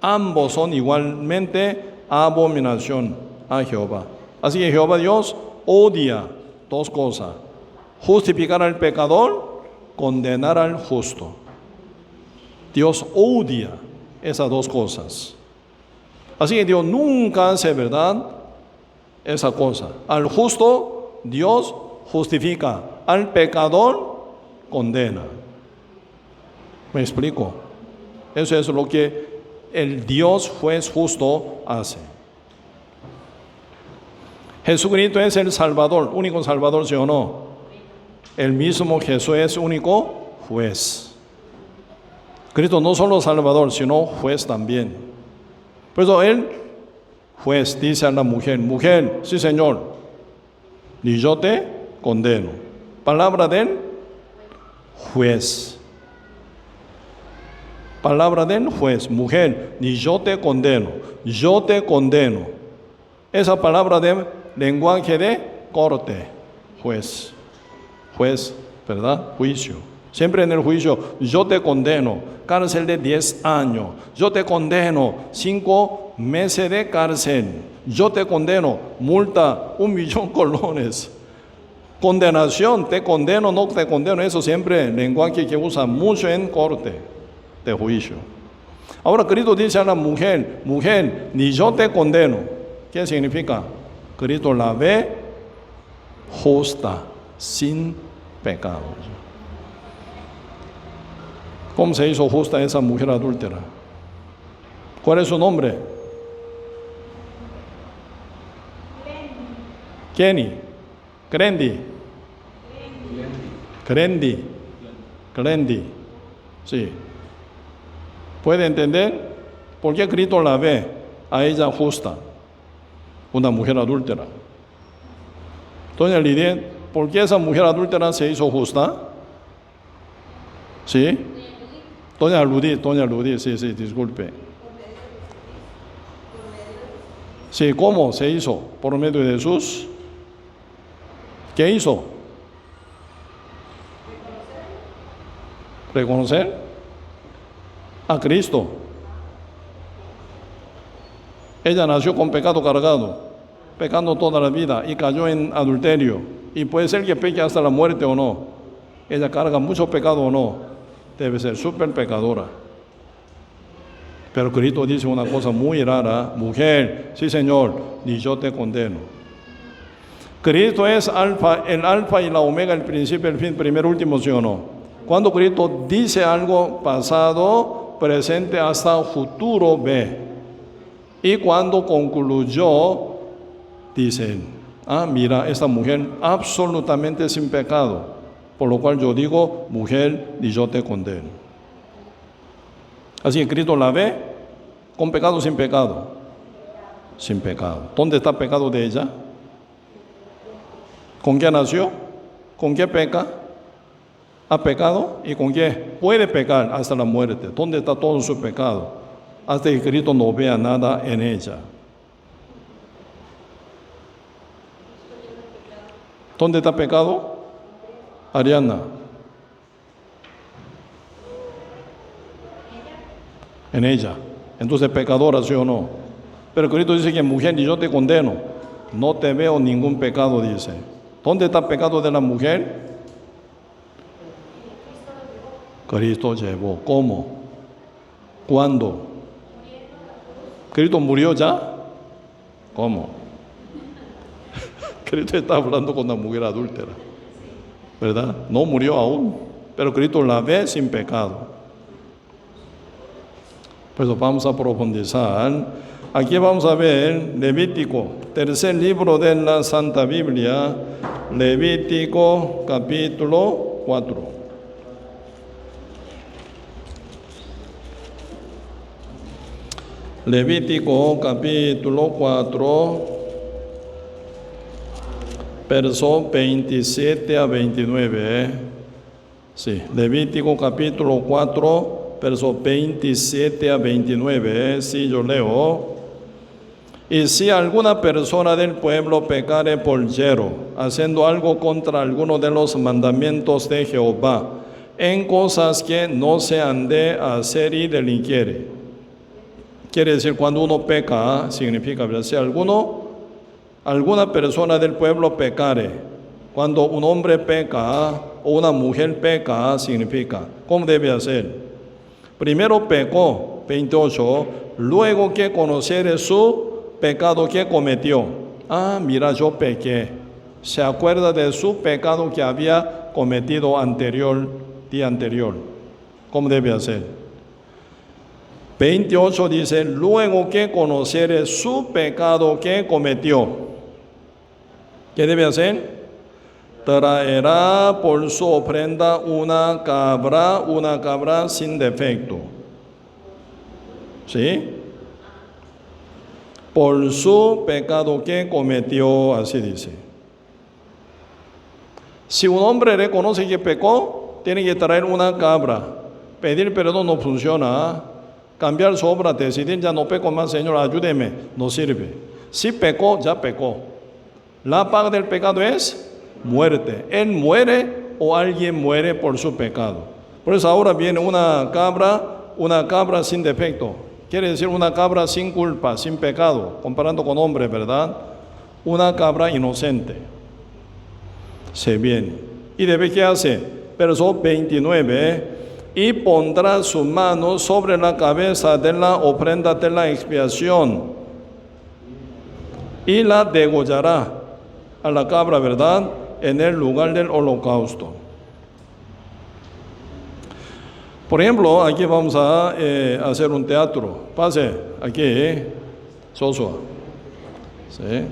ambos son igualmente abominación a Jehová. Así que Jehová Dios odia dos cosas: justificar al pecador, condenar al justo. Dios odia esas dos cosas. Así que Dios nunca hace, ¿verdad?, esa cosa. Al justo Dios justifica, al pecador condena. ¿Me explico? Eso es lo que el Dios juez justo hace. Jesucristo es el Salvador, único Salvador, ¿sí o no? El mismo Jesús es único juez. Cristo no solo Salvador, sino juez también. Por eso el juez dice a la mujer: mujer, sí Señor, ni yo te condeno. Palabra del juez. Palabra del juez: mujer, ni yo te condeno, yo te condeno. Esa palabra de lenguaje de corte, juez, ¿verdad? Juicio. Siempre en el juicio: yo te condeno, cárcel de 10 años. Yo te condeno, 5 meses de cárcel. Yo te condeno, multa 1.000.000 colones. Condenación, te condeno, no te condeno. Eso siempre lenguaje que usa mucho en corte de juicio. Ahora Cristo dice a la mujer: mujer, ni yo te condeno. ¿Qué significa? Cristo la ve justa, sin pecado. ¿Cómo se hizo justa esa mujer adúltera? ¿Cuál es su nombre? Kenny. Glendy. Sí. ¿Puede entender por qué Cristo la ve a ella justa? Una mujer adúltera. Doña Lidia, ¿por qué esa mujer adúltera se hizo justa? ¿Sí? Doña Ludi, sí, disculpe. Sí, ¿cómo se hizo? Por medio de Jesús. ¿Qué hizo? Reconocer a Cristo. Ella nació con pecado cargado, pecando toda la vida, y cayó en adulterio. Y puede ser que peque hasta la muerte o no. Ella carga mucho pecado o no. Debe ser súper pecadora. Pero Cristo dice una cosa muy rara: mujer, sí Señor, ni yo te condeno. Cristo es el alfa y la omega, el principio, el fin, primero, último, ¿sí o no? Cuando Cristo dice algo, pasado, presente, hasta futuro ve. Y cuando concluyó, dicen: mira, esta mujer absolutamente sin pecado. Por lo cual yo digo: mujer, ni yo te condeno. Así que Cristo la ve con pecado o sin pecado. Sin pecado. ¿Dónde está el pecado de ella? ¿Con qué nació? ¿Con qué peca? ¿Ha pecado? ¿Y con qué puede pecar hasta la muerte? ¿Dónde está todo su pecado? Hasta que Cristo no vea nada en ella. ¿Dónde está pecado? Ariana. En ella. Entonces pecadora, ¿sí o no? Pero Cristo dice que mujer, ni yo te condeno. No te veo ningún pecado, dice. ¿Dónde está el pecado de la mujer? Cristo llevó. ¿Cómo? ¿Cuándo? ¿Cristo murió ya? ¿Cómo? Cristo está hablando con una mujer adúltera, ¿verdad? No murió aún, pero Cristo la ve sin pecado. Pues vamos a profundizar. Aquí vamos a ver Levítico, tercer libro de la Santa Biblia, Levítico capítulo 4. Levítico capítulo 4, verso 27 a 29. Sí, Levítico capítulo 4, verso 27 a 29. Sí, yo leo. Y si alguna persona del pueblo pecare por yerro, haciendo algo contra alguno de los mandamientos de Jehová, en cosas que no se han de hacer y delinquiere. Quiere decir, cuando uno peca, significa, si alguna persona del pueblo pecare, cuando un hombre peca o una mujer peca, significa, ¿cómo debe hacer? Primero pecó, 28, luego que conociere su pecado que cometió. Mira, yo pequé. Se acuerda de su pecado que había cometido día anterior. ¿Cómo debe hacer? 28 dice, luego que conociere su pecado que cometió. ¿Qué debe hacer? Traerá por su ofrenda una cabra sin defecto. ¿Sí? Por su pecado que cometió, así dice. Si un hombre reconoce que pecó, tiene que traer una cabra. Pedir perdón no funciona. Cambiar su obra, decidir ya no peco más, Señor, ayúdeme, no sirve. Si pecó, ya pecó. La paga del pecado es muerte. Él muere o alguien muere por su pecado. Por eso ahora viene una cabra sin defecto. Quiere decir una cabra sin culpa, sin pecado, comparando con hombre, ¿verdad? Una cabra inocente. Se viene. ¿Y debe qué hace? Verso 29. Y pondrá su mano sobre la cabeza de la ofrenda de la expiación y la degollará a la cabra, ¿verdad? En el lugar del holocausto. Por ejemplo, aquí vamos a hacer un teatro. Pase, aquí, Joshua. ¿Sí?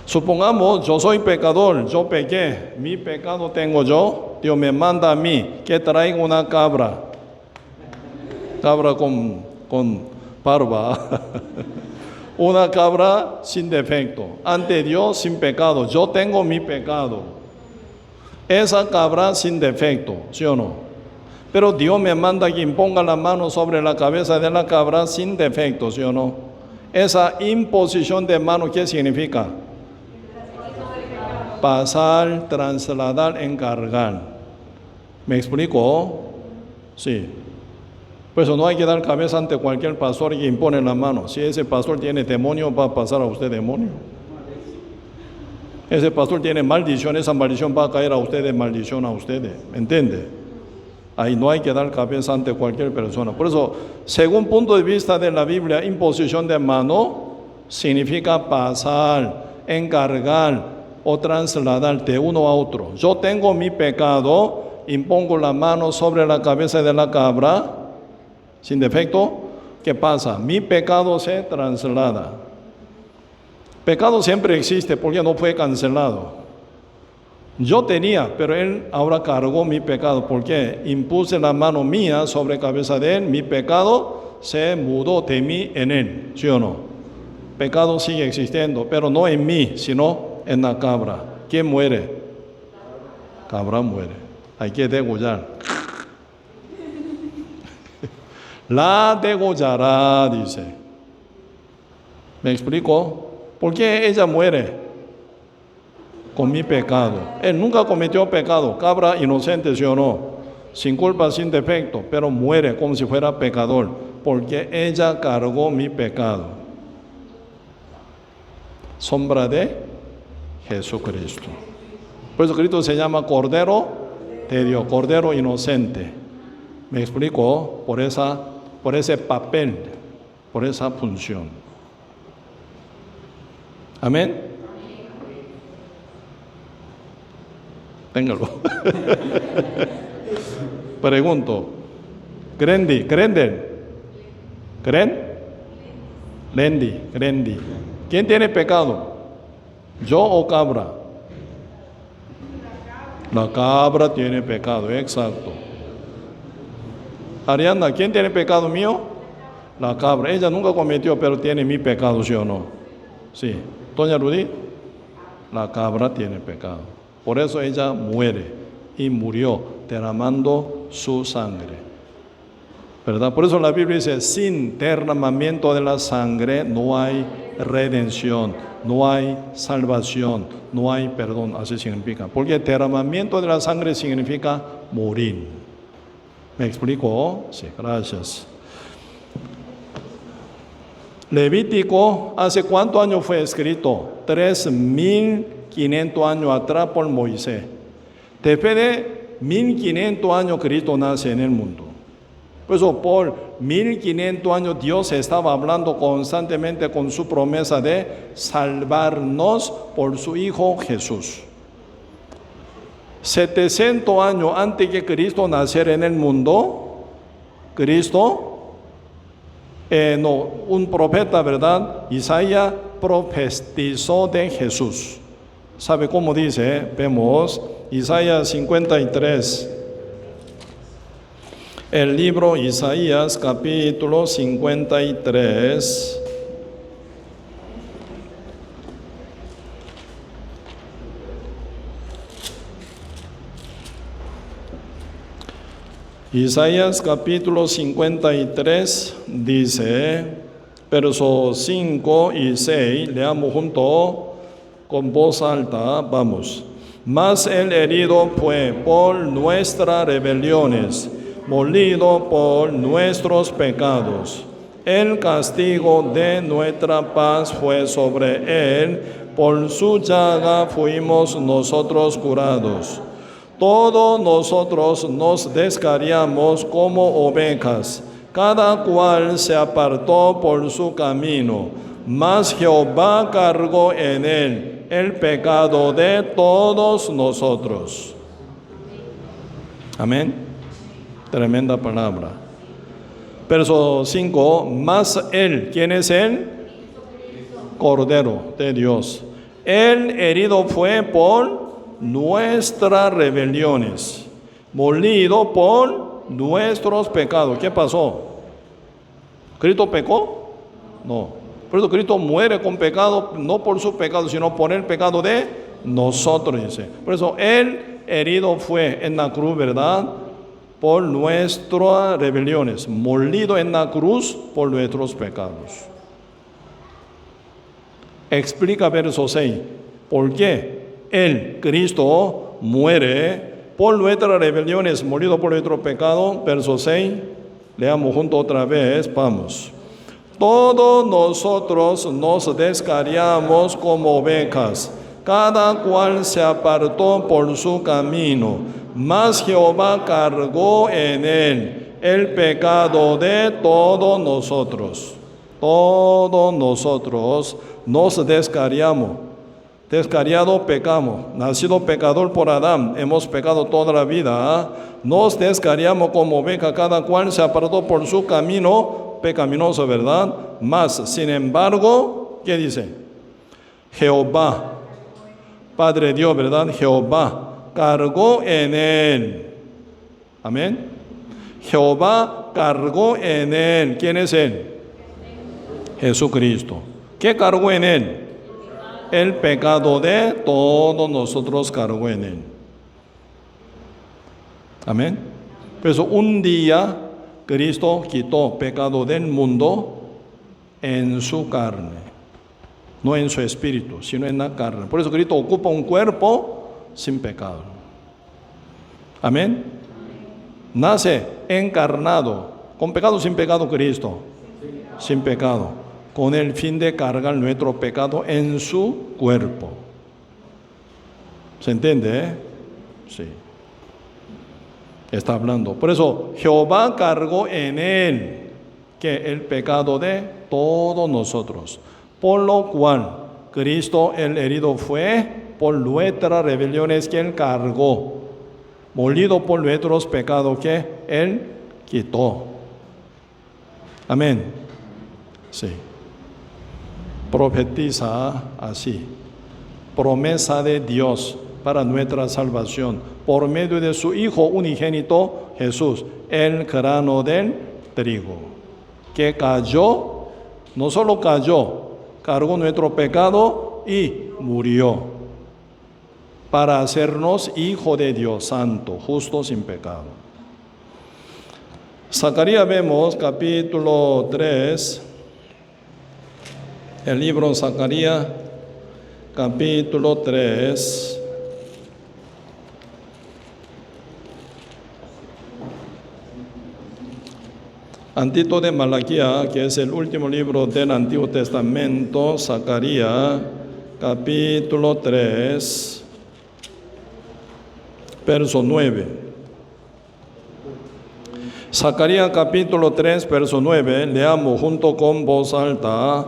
Supongamos, yo soy pecador, yo pequé, mi pecado tengo yo, Dios me manda a mí que traiga una cabra con barba, una cabra sin defecto, ante Dios sin pecado, yo tengo mi pecado. Esa cabra sin defecto, ¿sí o no? Pero Dios me manda que imponga la mano sobre la cabeza de la cabra sin defecto, ¿sí o no? Esa imposición de mano, ¿qué significa? Pasar, trasladar, encargar. ¿Me explico? Sí. Por eso no hay que dar cabeza ante cualquier pastor que impone la mano. Si ese pastor tiene demonio, va a pasar a usted demonio. Ese pastor tiene maldición, esa maldición va a caer a ustedes, maldición a ustedes. ¿Me entiende? Ahí no hay que dar cabeza ante cualquier persona. Por eso, según punto de vista de la Biblia, imposición de mano significa pasar, encargar o trasladar de uno a otro. Yo tengo mi pecado, impongo la mano sobre la cabeza de la cabra, sin defecto. ¿Qué pasa? Mi pecado se traslada. Pecado siempre existe porque no fue cancelado. Yo tenía, pero Él ahora cargó mi pecado porque impuse la mano mía sobre la cabeza de Él. Mi pecado se mudó de mí en Él, ¿sí o no? Pecado sigue existiendo, pero no en mí, sino en la cabra. ¿Quién muere? Cabra muere. Hay que degollar. La degollará, dice. ¿Me explico? ¿Por qué ella muere? Con mi pecado. Él nunca cometió pecado. Cabra inocente, ¿sí o no? Sin culpa, sin defecto, pero muere como si fuera pecador, porque ella cargó mi pecado. Sombra de Jesucristo. Por eso Cristo se llama Cordero de Dios, Cordero inocente. ¿Me explico? Por ese papel, por esa función. Amén. Téngalo. Pregunto. Grendi. ¿Quién tiene pecado? ¿Yo o cabra? La cabra tiene pecado, exacto. Ariana, ¿quién tiene pecado mío? La cabra. Ella nunca cometió, pero tiene mi pecado, ¿sí o no? Sí. Doña Rudy, la cabra tiene pecado. Por eso ella muere y murió derramando su sangre. ¿verdad? Por eso la Biblia dice, sin derramamiento de la sangre no hay redención, no hay salvación, no hay perdón, así significa. Porque derramamiento de la sangre significa morir. ¿Me explico? Sí, gracias. Levítico, ¿hace cuántos años fue escrito? 3.500 años atrás por Moisés. Después de 1.500 años Cristo nace en el mundo. Por eso por 1.500 años Dios estaba hablando constantemente con su promesa de salvarnos por su Hijo Jesús. 700 años antes que Cristo naciera en el mundo, un profeta, ¿verdad? Isaías profetizó de Jesús. ¿Sabe cómo dice? Vemos Isaías 53. El libro Isaías capítulo 53. Isaías capítulo 53 dice, versos 5 y 6, leamos junto con voz alta, vamos. Mas el herido fue por nuestras rebeliones, molido por nuestros pecados. El castigo de nuestra paz fue sobre él, por su llaga fuimos nosotros curados. Todos nosotros nos descarriamos como ovejas, cada cual se apartó por su camino, mas Jehová cargó en él el pecado de todos nosotros. Amén. Tremenda palabra. Verso 5, mas él, ¿quién es él? Cordero de Dios. Él herido fue por nuestras rebeliones, molido por nuestros pecados. ¿Qué pasó? ¿Cristo pecó? No. Por eso Cristo muere con pecado, no por su pecado, sino por el pecado de nosotros, dice. Por eso Él herido fue en la cruz, ¿verdad? Por nuestras rebeliones, molido en la cruz por nuestros pecados. Explica verso 6. ¿Por qué? Él, Cristo, muere por nuestras rebeliones, molido por nuestro pecado. Verso 6, leamos junto otra vez, vamos. Todos nosotros nos descarriamos como ovejas, cada cual se apartó por su camino, mas Jehová cargó en él el pecado de todos nosotros. Todos nosotros nos descarriamos. Descarriado pecamos, nacido pecador por Adán, hemos pecado toda la vida, nos descarriamos como oveja, cada cual se apartó por su camino pecaminoso, ¿verdad? Mas, sin embargo, ¿qué dice? Jehová, Padre Dios, ¿verdad? Jehová cargó en él. Amén. Jehová cargó en él. ¿Quién es él? Jesucristo. ¿Qué cargó en él? El pecado de todos nosotros cargó en él. Amén. Por eso un día Cristo quitó pecado del mundo en su carne, no en su espíritu, sino en la carne. Por eso Cristo ocupa un cuerpo sin pecado. Amén. Nace encarnado, con pecado o sin pecado Cristo, sin pecado, con el fin de cargar nuestro pecado en su cuerpo. ¿Se entiende? Sí. Está hablando. Por eso Jehová cargó en él que el pecado de todos nosotros. Por lo cual Cristo el herido fue por nuestras rebeliones que él cargó, molido por nuestros pecados que él quitó. Amén. Sí. Profetiza así. Promesa de Dios para nuestra salvación por medio de su Hijo unigénito Jesús, el grano del trigo, que cayó, no solo cayó, cargó nuestro pecado y murió para hacernos hijo de Dios santo, justo, sin pecado. Zacarías vemos capítulo 3, el libro Zacarías, capítulo 3. Antito de Malaquía, que es el último libro del Antiguo Testamento, Zacarías, capítulo 3, verso 9. Zacarías capítulo 3, verso 9, leamos junto con voz alta,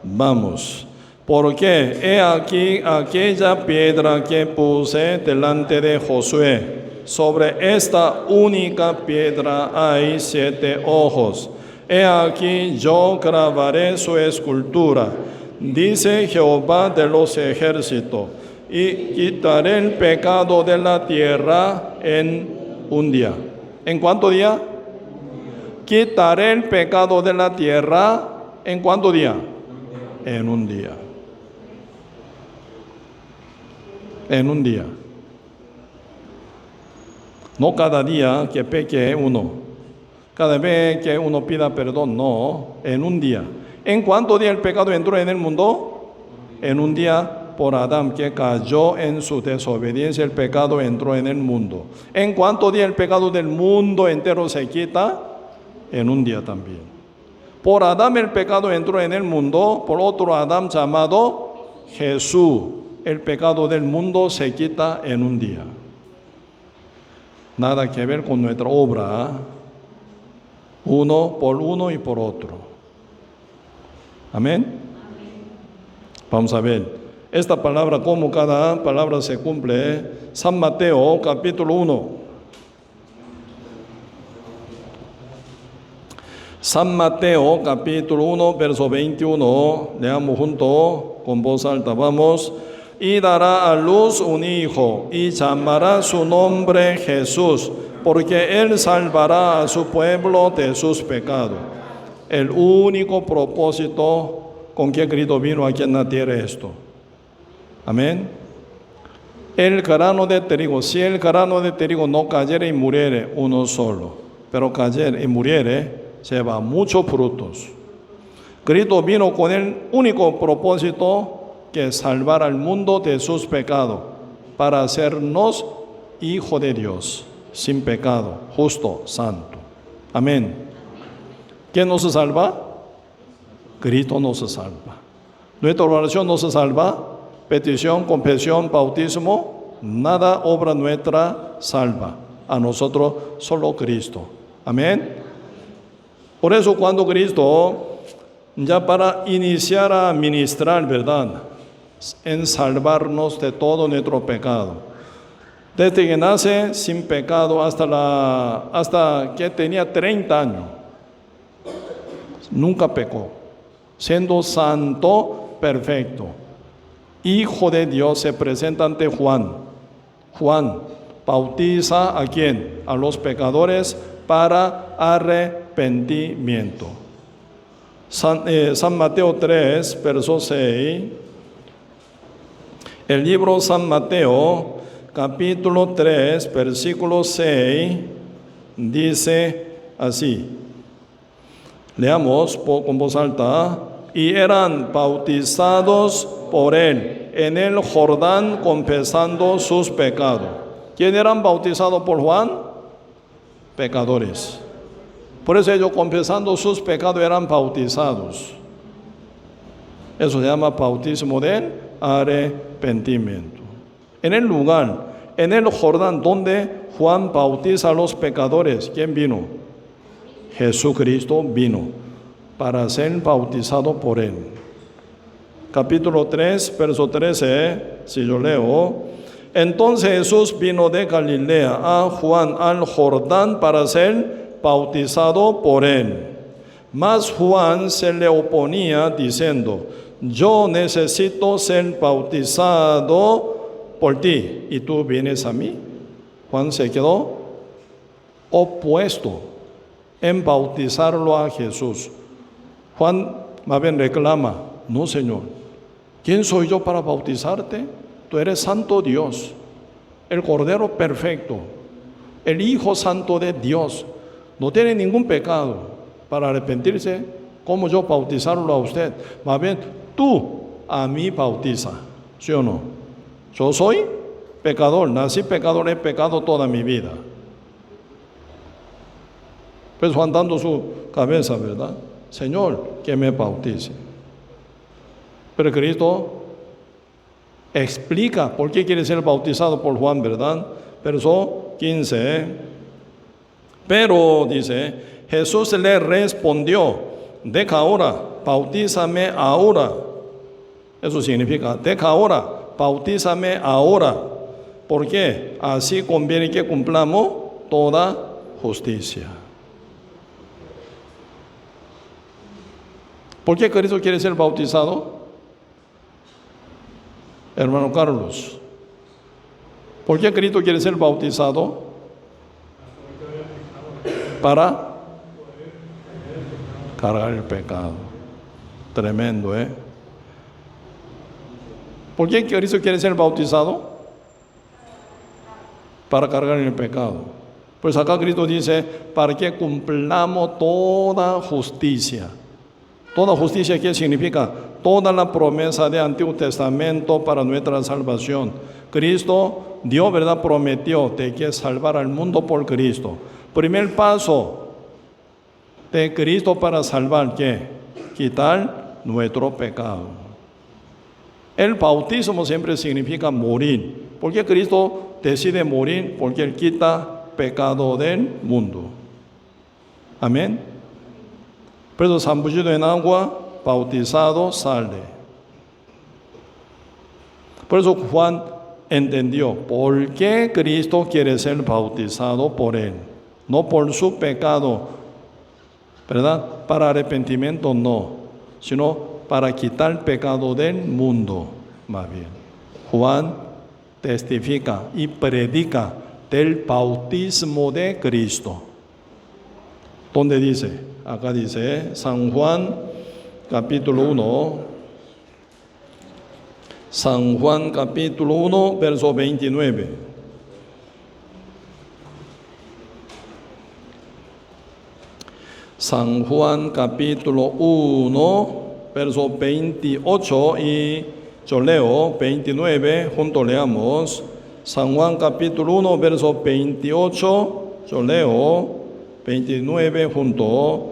vamos. Porque he aquí aquella piedra que puse delante de Josué. Sobre esta única piedra hay 7 ojos. He aquí yo grabaré su escultura, dice Jehová de los ejércitos, y quitaré el pecado de la tierra en un día. ¿En cuánto día? Quitaré el pecado de la tierra, ¿en cuánto día? En un día. En un día. No cada día que peque uno. Cada vez que uno pida perdón, no. En un día. ¿En cuánto día el pecado entró en el mundo? En un día. Por Adán, que cayó en su desobediencia, el pecado entró en el mundo. ¿En cuánto día el pecado del mundo entero se quita? En un día también. Por Adán el pecado entró en el mundo, por otro Adán llamado Jesús. El pecado del mundo se quita en un día. Nada que ver con nuestra obra, uno por uno y por otro. Amén. Vamos a ver. Esta palabra, como cada palabra se cumple, San Mateo, capítulo 1. San Mateo, capítulo 1, verso 21. Leamos junto con voz alta. Vamos. Y dará a luz un hijo, y llamará su nombre Jesús, porque él salvará a su pueblo de sus pecados. El único propósito con que Cristo vino aquí en la tierra es esto. Amén. El grano de trigo, si el grano de trigo no cayere y muriere uno solo, pero cayere y muriere, lleva muchos frutos. Cristo vino con el único propósito que es salvar al mundo de sus pecados, para hacernos hijos de Dios, sin pecado, justo, santo. Amén. ¿Quién nos salva? Cristo nos salva. Nuestra oración nos salva. Petición, confesión, bautismo, nada obra nuestra salva. A nosotros solo Cristo. Amén. Por eso cuando Cristo, ya para iniciar a ministrar, ¿verdad?, en salvarnos de todo nuestro pecado. Desde que nace sin pecado hasta que tenía 30 años. Nunca pecó. Siendo santo, perfecto. Hijo de Dios, se presenta ante Juan. Juan bautiza ¿a quién? A los pecadores para arrepentimiento. San Mateo 3, verso 6. El libro San Mateo, capítulo 3, versículo 6, dice así. Leamos con voz alta. Y eran bautizados por él en el Jordán, confesando sus pecados. ¿Quién eran bautizados por Juan? Pecadores. Por eso ellos, confesando sus pecados, eran bautizados. Eso se llama bautismo del arrepentimiento. En el lugar, en el Jordán, donde Juan bautiza a los pecadores, ¿quién vino? Jesucristo vino para ser bautizado por él. Capítulo 3, verso 13, si yo leo. Entonces Jesús vino de Galilea a Juan al Jordán para ser bautizado por él. Mas Juan se le oponía diciendo: yo necesito ser bautizado por ti, ¿y tú vienes a mí? Juan se quedó opuesto en bautizarlo a Jesús. Juan más bien reclama: no, Señor, ¿quién soy yo para bautizarte? Tú eres santo Dios, el Cordero perfecto, el Hijo Santo de Dios. no tiene ningún pecado para arrepentirse. ¿Cómo yo bautizarlo a usted? Más bien, tú a mí bautiza, ¿sí o no? Yo soy pecador, nací pecador, he pecado toda mi vida. Pues Juan dando su cabeza, ¿verdad? Señor, que me bautice. Pero Cristo explica por qué quiere ser bautizado por Juan, ¿verdad? Verso 15. Pero, dice, Jesús le respondió, deja ahora, bautízame ahora. Eso significa, deja ahora, bautízame ahora. ¿Por qué? Así conviene que cumplamos toda justicia. ¿Por qué Cristo quiere ser bautizado? Hermano Carlos, ¿por qué Cristo quiere ser bautizado? Para cargar el pecado. Tremendo, ¿eh? ¿Por qué Cristo quiere ser bautizado? Para cargar el pecado. Pues acá Cristo dice, para que cumplamos toda justicia. Toda justicia, ¿qué significa? Toda la promesa del Antiguo Testamento para nuestra salvación. Cristo, Dios, ¿verdad?, prometió de que salvar al mundo por Cristo. Primer paso de Cristo para salvar, ¿qué? Quitar nuestro pecado. El bautismo siempre significa morir. ¿Por qué Cristo decide morir? Porque Él quita pecado del mundo. Amén. Por eso zambullido en agua, bautizado, sale. Por eso Juan entendió por qué Cristo quiere ser bautizado por Él. No por su pecado, ¿verdad? Para arrepentimiento no, sino para quitar el pecado del mundo, más bien. Juan testifica y predica del bautismo de Cristo. ¿Dónde dice? Acá dice, San Juan capítulo 1, San Juan capítulo 1, verso 29. San Juan capítulo 1, verso 28 y yo leo 29, juntos leamos. San Juan capítulo 1, verso 28, yo leo 29 junto.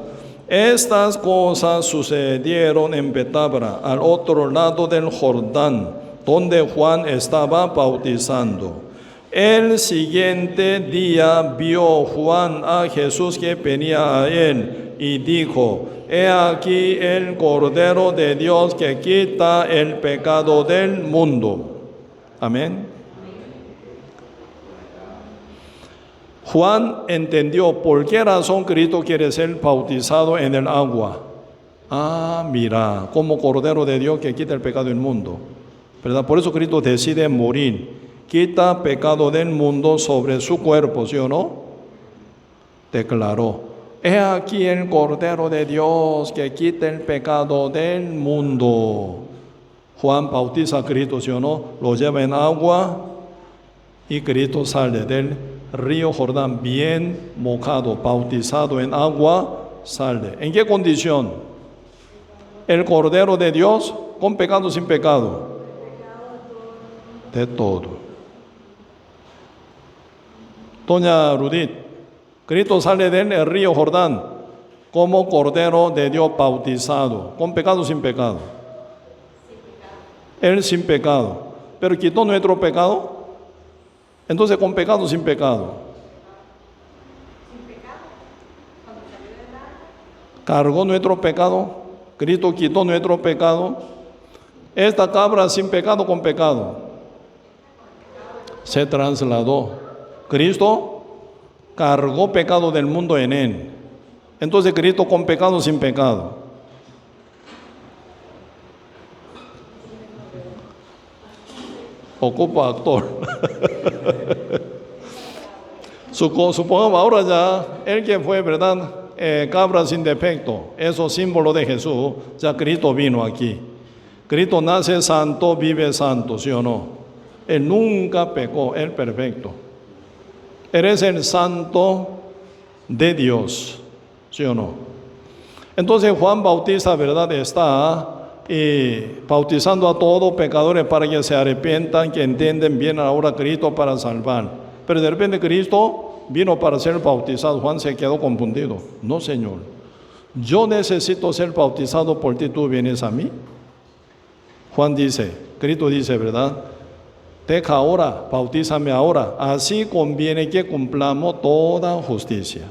Estas cosas sucedieron en Betabra, al otro lado del Jordán, donde Juan estaba bautizando. El siguiente día vio Juan a Jesús que venía a él y dijo, he aquí el Cordero de Dios que quita el pecado del mundo. Amén. Juan entendió por qué razón Cristo quiere ser bautizado en el agua. Ah, mira, como Cordero de Dios que quita el pecado del mundo, ¿verdad? Por eso Cristo decide morir, quita pecado del mundo sobre su cuerpo, ¿sí o no? Declaró, he aquí el Cordero de Dios que quita el pecado del mundo. Juan bautiza a Cristo, ¿sí o no? Lo lleva en agua y Cristo sale del río Jordán bien mojado, bautizado en agua, sale. ¿En qué condición? El Cordero de Dios, con pecado o sin pecado. De todo. Doña Rudith, Cristo sale del río Jordán como Cordero de Dios bautizado, con pecado o sin pecado. Él sin pecado, pero quitó nuestro pecado. Entonces, con pecado o sin pecado. Cargó nuestro pecado. Cristo quitó nuestro pecado. Esta cabra sin pecado, con pecado. Se trasladó. Cristo cargó pecado del mundo en él. Entonces, Cristo con pecado o sin pecado. Ocupa actor. Supongamos ahora ya, el que fue, ¿verdad? Cabra sin defecto, eso símbolo de Jesús, ya Cristo vino aquí. Cristo nace santo, vive santo, ¿sí o no? Él nunca pecó, Él perfecto. Él es el santo de Dios, ¿sí o no? Entonces Juan Bautista, ¿verdad?, está bautizando a todos pecadores para que se arrepientan, que entienden bien ahora Cristo para salvar. Pero de repente Cristo vino para ser bautizado. Juan se quedó confundido. No, Señor, yo necesito ser bautizado por ti, ¿tú vienes a mí? Juan dice, Cristo dice, ¿verdad?, deja ahora, bautízame ahora, así conviene que cumplamos toda justicia.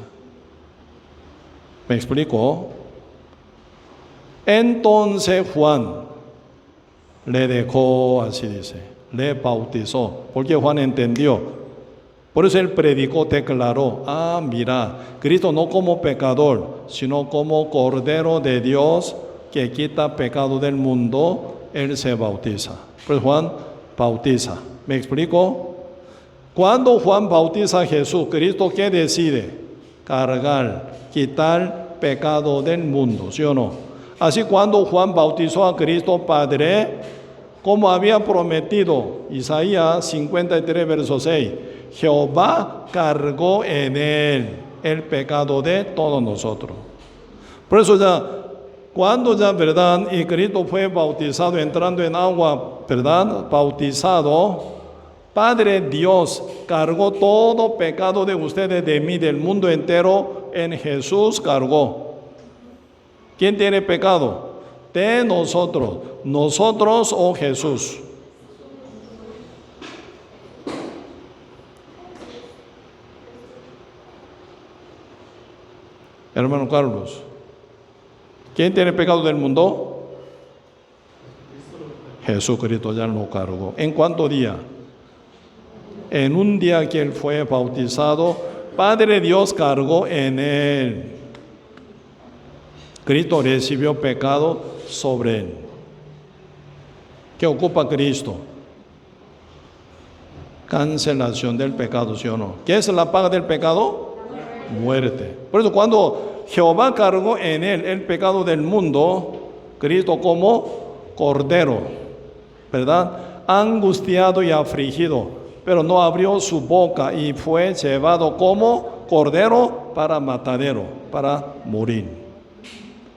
¿Me explico? Entonces Juan le dejó, así dice, le bautizó, porque Juan entendió. Por eso él predicó, declaró, mira, Cristo no como pecador, sino como Cordero de Dios que quita pecado del mundo, él se bautiza. Pues Juan bautiza. ¿Me explico? Cuando Juan bautiza a Jesús, Cristo, ¿qué decide? Cargar, quitar pecado del mundo, ¿sí o no? Así cuando Juan bautizó a Cristo Padre, como había prometido, Isaías 53, verso 6, Jehová cargó en él el pecado de todos nosotros. Por eso ya, cuando ya, ¿verdad?, y Cristo fue bautizado, entrando en agua, ¿verdad?, bautizado, Padre Dios cargó todo pecado de ustedes, de mí, del mundo entero, en Jesús cargó. ¿Quién tiene pecado? De nosotros. ¿Nosotros o Jesús? Hermano Carlos, ¿quién tiene pecado del mundo? Jesucristo ya lo cargó. ¿En cuánto día? En un día que él fue bautizado, Padre Dios cargó en él. Cristo recibió pecado sobre él. ¿Qué ocupa Cristo? Cancelación del pecado, ¿sí o no? ¿Qué es la paga del pecado? Muerte. Por eso cuando Jehová cargó en él el pecado del mundo, Cristo como Cordero, ¿verdad?, angustiado y afligido, pero no abrió su boca y fue llevado como Cordero para matadero, para morir.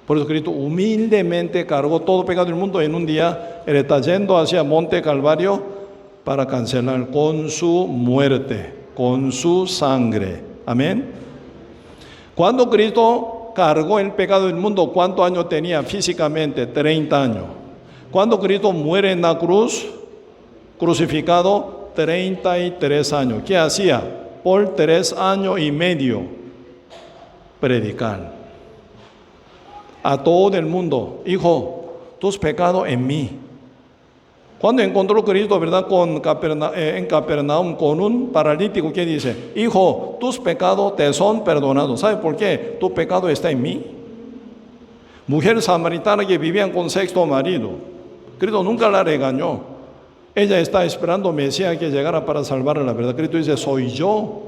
Por eso Cristo humildemente cargó todo pecado del mundo en un día. Él está yendo hacia Monte Calvario para cancelar con su muerte, con su sangre. Amén. Cuando Cristo cargó el pecado del mundo, ¿cuántos años tenía físicamente? 30 años. Cuando Cristo muere en la cruz, crucificado, 33 años. ¿Qué hacía? Por 3 años y medio, predicar a todo el mundo. Hijo, tus pecados en mí. Cuando encontró Cristo, ¿verdad?, en Capernaum con un paralítico, ¿qué dice? Hijo, tus pecados te son perdonados. ¿Sabe por qué? Tu pecado está en mí. Mujer samaritana que vivían con sexto marido, Cristo nunca la regañó. Ella está esperando Mesías que llegara para salvarla, la verdad. Cristo dice, soy yo.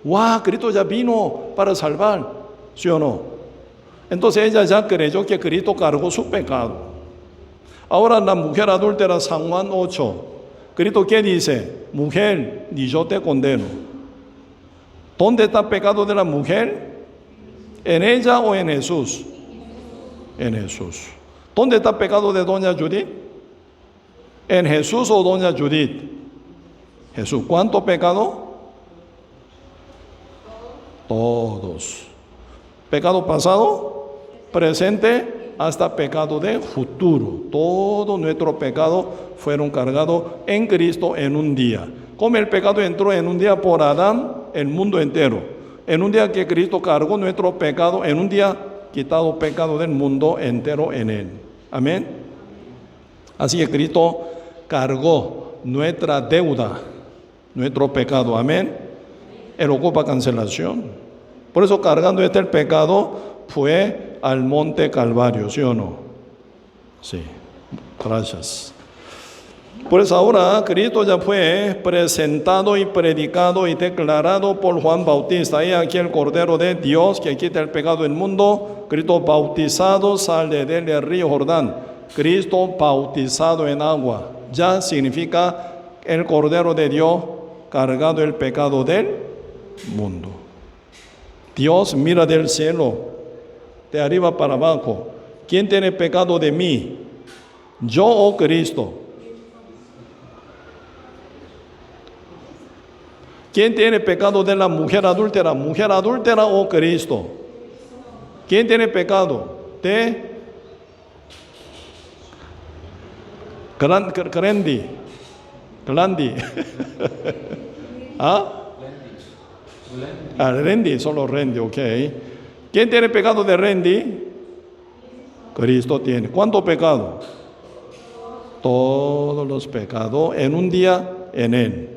¡Wow! Cristo ya vino para salvar, ¿sí o no? Entonces ella ya creyó que Cristo cargó su pecado. Ahora la mujer adúltera, San Juan 8, Cristo, ¿qué dice? Mujer, ni yo te condeno. ¿Dónde está el pecado de la mujer? ¿En ella o en Jesús? En Jesús. ¿Dónde está el pecado de doña Judith? ¿En Jesús o doña Judith? Jesús. ¿Cuánto pecado? Todos. Pecado pasado, presente, hasta pecado de futuro. Todo nuestro pecado fueron cargados en Cristo en un día. Como el pecado entró en un día por Adán, el mundo entero. En un día que Cristo cargó nuestro pecado, en un día quitado pecado del mundo entero en él. Amén. Así que Cristo cargó nuestra deuda, nuestro pecado. Amén. Él ocupa cancelación. Por eso, cargando el pecado, fue al monte Calvario, ¿sí o no? Sí, gracias. Por eso ahora Cristo ya fue presentado y predicado y declarado por Juan Bautista. Y aquí el Cordero de Dios que quita el pecado del mundo. Cristo bautizado sale del río Jordán. Cristo bautizado en agua. Ya significa el Cordero de Dios cargado el pecado del mundo. Dios mira del cielo, de arriba para abajo. ¿Quién tiene pecado de mí? ¿Yo o Cristo? ¿Quién tiene pecado de la mujer adúltera? ¿Mujer adúltera o Cristo? ¿Quién tiene pecado? De Grandi. ¿Ah? Rendi, solo Rendi, ok. ¿Quién tiene pecado de Rendi? Cristo tiene. ¿Cuánto pecado? Todos los pecados en un día en Él.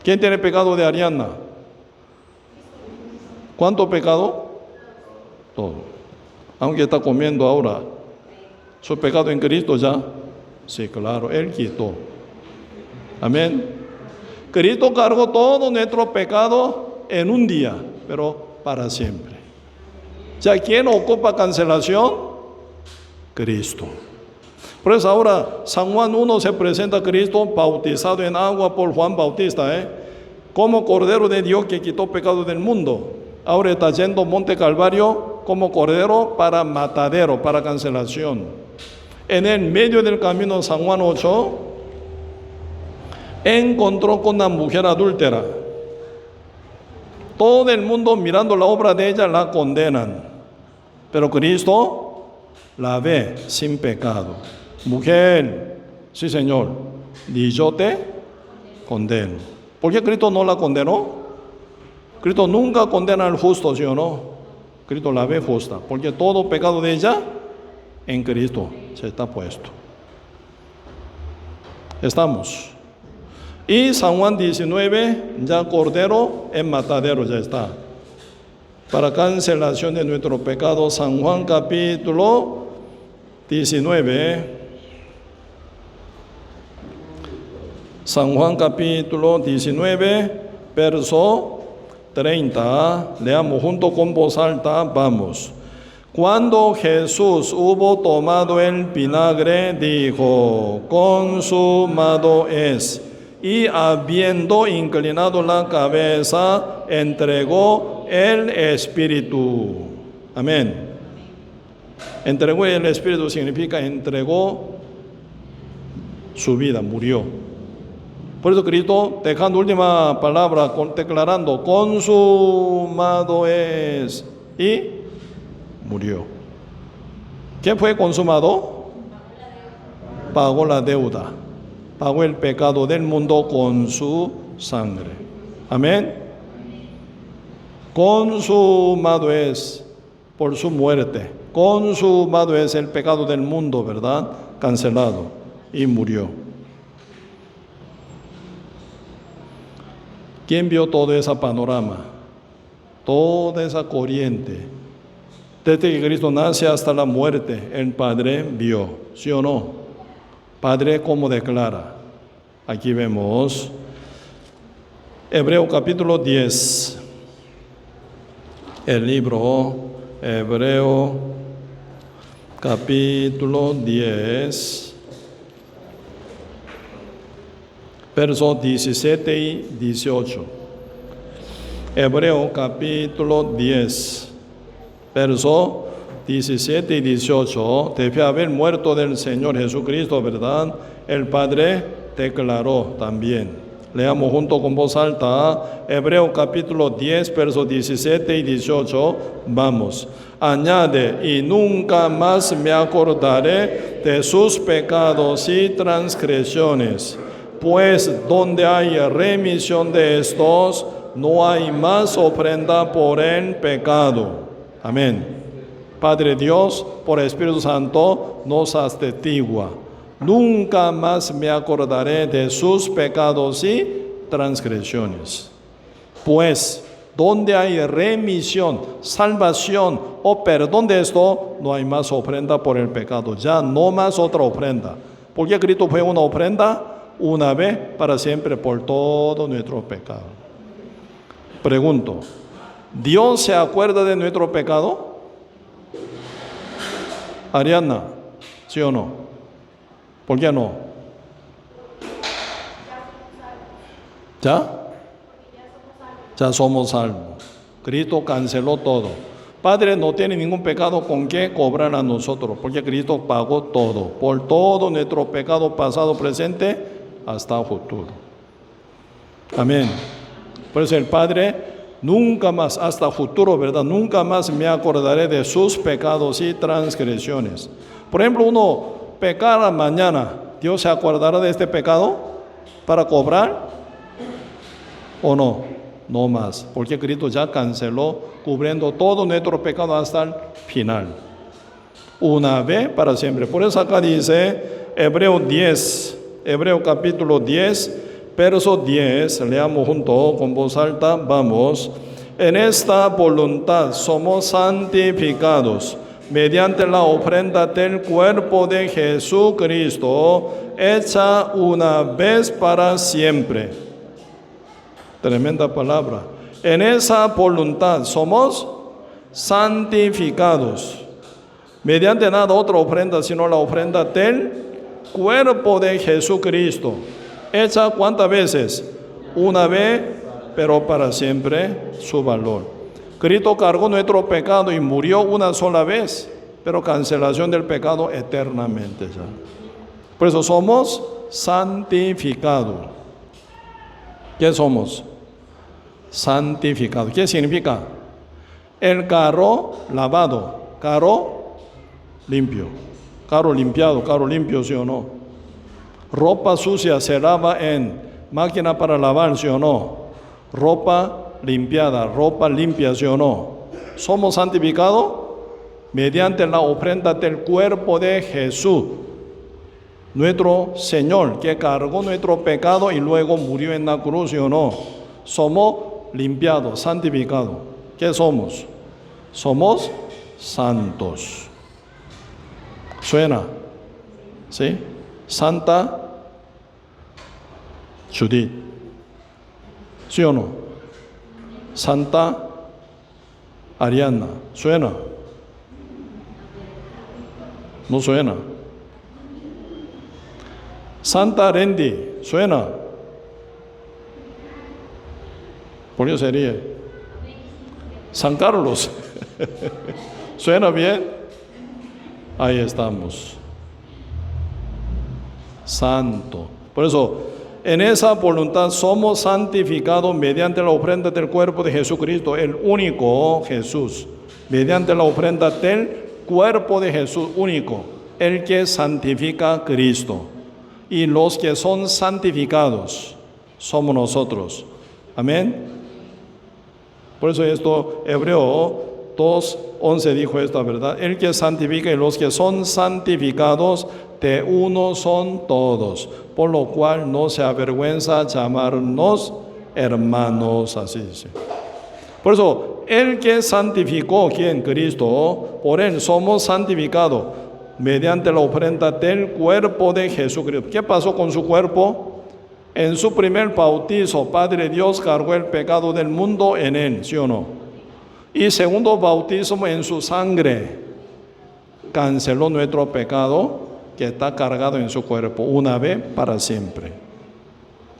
¿Quién tiene pecado de Ariana? ¿Cuánto pecado? Todo. Aunque está comiendo ahora. ¿Su pecado en Cristo ya? Sí, claro, Él quitó. Amén. Cristo cargó todo nuestro pecado en un día, pero para siempre. ¿Ya quién ocupa cancelación? Cristo. Por eso ahora San Juan 1 se presenta a Cristo bautizado en agua por Juan Bautista, como Cordero de Dios que quitó pecado del mundo. Ahora está yendo Monte Calvario como Cordero para matadero, para cancelación. En el medio del camino San Juan 8 encontró con una mujer adúltera. Todo el mundo mirando la obra de ella la condenan, pero Cristo la ve sin pecado. Mujer, sí Señor, ni yo te condeno. ¿Por qué Cristo no la condenó? Cristo nunca condena al justo, ¿sí o no? Cristo la ve justa, porque todo pecado de ella en Cristo se está puesto. Estamos. Y San Juan 19, ya Cordero en matadero ya está. Para cancelación de nuestro pecado, San Juan capítulo 19. San Juan capítulo 19, verso 30. Leamos junto con voz alta, vamos. Cuando Jesús hubo tomado el vinagre, dijo: consumado es. Y habiendo inclinado la cabeza, entregó el Espíritu. Amén. Entregó el Espíritu significa entregó su vida, murió. Por eso Cristo, dejando última palabra, declarando: consumado es. Y murió. ¿Qué fue consumado? Pagó la deuda. Pagó el pecado del mundo con su sangre. Amén. Consumado es por su muerte. Consumado es el pecado del mundo, ¿verdad? Cancelado. Y murió. ¿Quién vio todo ese panorama? Toda esa corriente. Desde que Cristo nace hasta la muerte, el Padre vio. ¿Sí o no? Padre, ¿cómo declara? Aquí vemos Hebreo capítulo 10. El libro Hebreo capítulo 10, versos 17 y 18. Hebreo capítulo 10, versos 17 y 18, debe haber muerto del Señor Jesucristo, ¿verdad? El Padre declaró también. Leamos junto con voz alta, Hebreo capítulo 10, versos 17 y 18, vamos. Añade: y nunca más me acordaré de sus pecados y transgresiones, pues donde hay remisión de estos, no hay más ofrenda por el pecado. Amén. Padre Dios, por Espíritu Santo, nos atestigua: nunca más me acordaré de sus pecados y transgresiones. Pues, donde hay remisión, salvación o perdón de esto, no hay más ofrenda por el pecado. Ya no más otra ofrenda. Porque Cristo fue una ofrenda una vez para siempre por todo nuestro pecado. Pregunto: ¿Dios se acuerda de nuestro pecado? Ariana, ¿sí o no? ¿Por qué no? ¿Ya? Ya somos salvos. Cristo canceló todo. Padre no tiene ningún pecado con que cobrar a nosotros, porque Cristo pagó todo, por todo nuestro pecado pasado, presente, hasta futuro. Amén. Por eso el Padre nunca más, hasta futuro, ¿verdad? Nunca más me acordaré de sus pecados y transgresiones. Por ejemplo, uno pecara mañana, ¿Dios se acordará de este pecado para cobrar? ¿O no? No más, porque Cristo ya canceló, cubriendo todo nuestro pecado hasta el final. Una vez para siempre. Por eso acá dice Hebreo capítulo 10, verso 10, leamos junto con voz alta, vamos. En esta voluntad somos santificados mediante la ofrenda del cuerpo de Jesucristo, hecha una vez para siempre. Tremenda palabra. En esa voluntad somos santificados mediante nada otra ofrenda sino la ofrenda del cuerpo de Jesucristo, hecha ¿cuántas veces? Una vez, pero para siempre su valor. Cristo cargó nuestro pecado y murió una sola vez, pero cancelación del pecado eternamente ya. Por eso somos santificados. ¿Qué somos? Santificados. ¿Qué significa? El carro lavado, carro limpio, carro limpiado, carro limpio, ¿sí o no? Ropa sucia se lava en máquina para lavar, ¿sí o no? Ropa limpiada, ropa limpia, ¿sí o no? Somos santificados mediante la ofrenda del cuerpo de Jesús, nuestro Señor, que cargó nuestro pecado y luego murió en la cruz, ¿sí o no? Somos limpiados, santificados. ¿Qué somos? Somos santos. ¿Suena? ¿Sí? Santa Judith. ¿Sí o no? Santa Ariana. ¿Suena? No suena. Santa Randy, ¿suena? ¿Por qué sería? San Carlos, ¿suena bien? Ahí estamos. Santo. Por eso, en esa voluntad somos santificados mediante la ofrenda del cuerpo de Jesucristo, el único Jesús, mediante la ofrenda del cuerpo de Jesús, único, el que santifica a Cristo. Y los que son santificados somos nosotros. Amén. Por eso esto, Hebreo 2:11 dijo esta verdad. El que santifica y los que son santificados de uno son todos. Por lo cual no se avergüenza llamarnos hermanos, así dice. Por eso, el que santificó, ¿quién? Cristo. Por él somos santificados mediante la ofrenda del cuerpo de Jesucristo. ¿Qué pasó con su cuerpo? En su primer bautizo, Padre Dios cargó el pecado del mundo en él, ¿sí o no? Y segundo bautismo, en su sangre canceló nuestro pecado que está cargado en su cuerpo, una vez para siempre.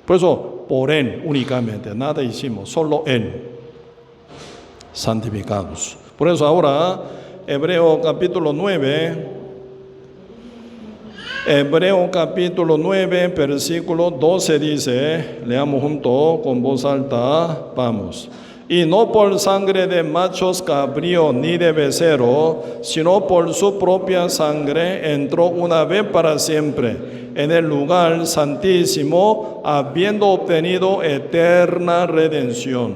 Por eso, por él únicamente, nada hicimos, solo él, santificados. Por eso ahora, Hebreo capítulo 9, versículo 12 dice, leamos junto con voz alta, vamos. Y no por sangre de machos cabrío ni de becerro, sino por su propia sangre entró una vez para siempre en el lugar santísimo, habiendo obtenido eterna redención.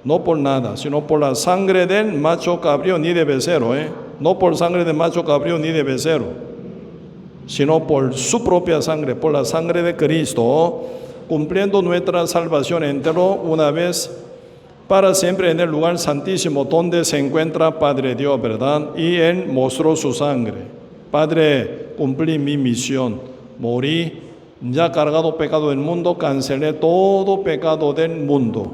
No por nada, sino por la sangre del macho cabrío ni de becerro, no por sangre de macho cabrío ni de becerro, sino por su propia sangre, por la sangre de Cristo, cumpliendo nuestra salvación, entró una vez para siempre en el lugar santísimo donde se encuentra Padre Dios, ¿verdad? Y Él mostró su sangre. Padre, cumplí mi misión, morí, ya cargado pecado del mundo, cancelé todo pecado del mundo.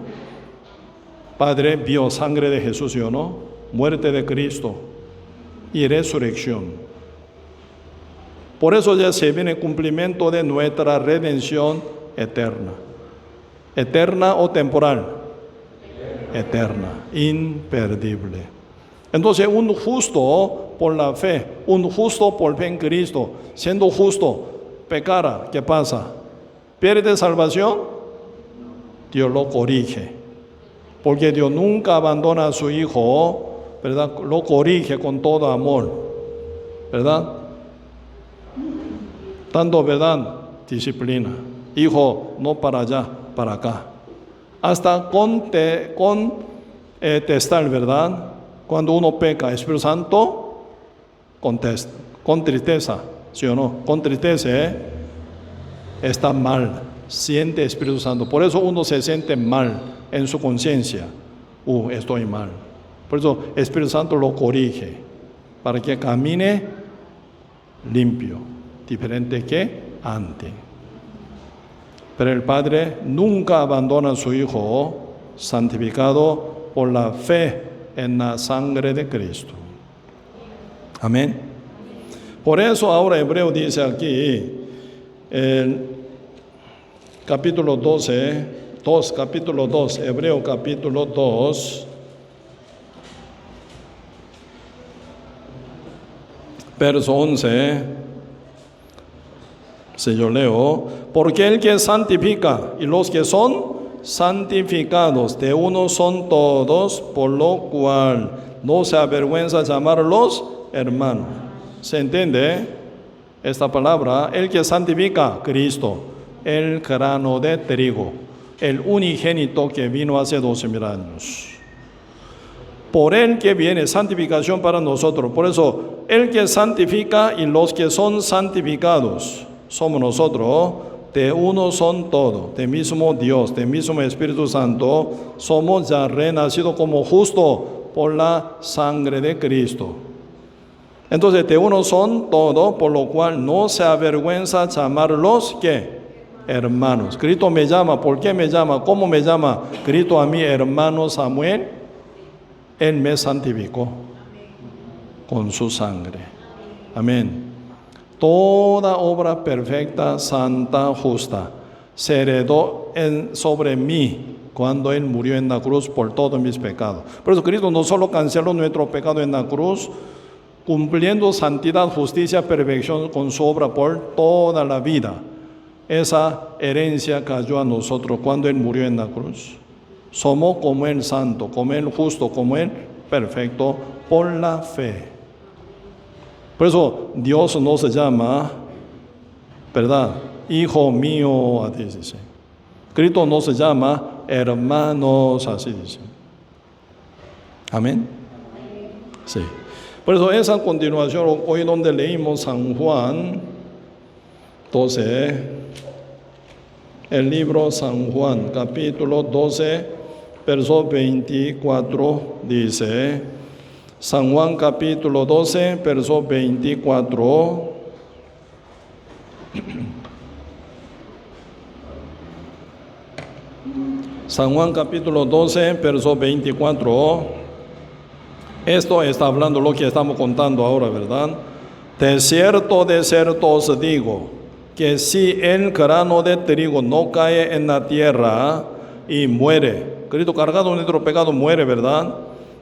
Padre, vio sangre de Jesús, ¿sí o no? Muerte de Cristo y resurrección. Por eso ya se viene el cumplimiento de nuestra redención eterna. ¿Eterna o temporal? eterna, imperdible. Entonces, un justo por la fe, un justo por fe en Cristo, siendo justo, pecara, ¿qué pasa? ¿Pierde salvación? Dios lo corrige. Porque Dios nunca abandona a su Hijo, ¿verdad? Lo corrige con todo amor, ¿verdad? Dando, ¿verdad? Disciplina. Hijo, no para allá, para acá. Hasta contestar, ¿verdad? Cuando uno peca, Espíritu Santo contesta, con tristeza, ¿sí o no? Con tristeza, está mal, siente Espíritu Santo. Por eso uno se siente mal en su conciencia. Estoy mal. Por eso Espíritu Santo lo corrige, para que camine limpio, diferente que antes. Pero el Padre nunca abandona a su Hijo, santificado por la fe en la sangre de Cristo. Amén. Por eso ahora Hebreo dice aquí, el capítulo 12, capítulo 2, Hebreo capítulo 2, verso 11. Si yo leo, porque el que santifica y los que son santificados de uno son todos, por lo cual no se avergüenza llamarlos hermanos. ¿Se entiende esta palabra? El que santifica, Cristo, el grano de trigo, el unigénito que vino hace 12,000 años. Por él que viene santificación para nosotros. Por eso, el que santifica y los que son santificados somos nosotros. De uno son todos, del mismo Dios, del mismo Espíritu Santo, somos ya renacidos como justos por la sangre de Cristo. Entonces, de uno son todos, por lo cual no se avergüenza llamarlos, ¿qué? Hermanos. Cristo me llama. ¿Por qué me llama? ¿Cómo me llama? Cristo a mi hermano Samuel, Él me santificó con su sangre. Amén. Toda obra perfecta, santa, justa, se heredó sobre mí cuando Él murió en la cruz por todos mis pecados. Por eso Cristo no solo canceló nuestro pecado en la cruz, cumpliendo santidad, justicia, perfección con su obra por toda la vida. Esa herencia cayó a nosotros cuando Él murió en la cruz. Somos como Él santo, como Él justo, como Él perfecto, por la fe. Por eso Dios no se llama, ¿verdad? Hijo mío, así dice. Cristo no se llama hermanos, así dice. Amén. Sí. Por eso esa continuación, hoy donde leímos San Juan 12, el libro San Juan, capítulo 12, verso 24, dice... San Juan capítulo 12, verso 24. San Juan capítulo 12, verso 24. Esto está hablando lo que estamos contando ahora, ¿verdad? De cierto os digo, que si el grano de trigo no cae en la tierra y muere, Cristo cargado de nuestro pecado muere, ¿verdad?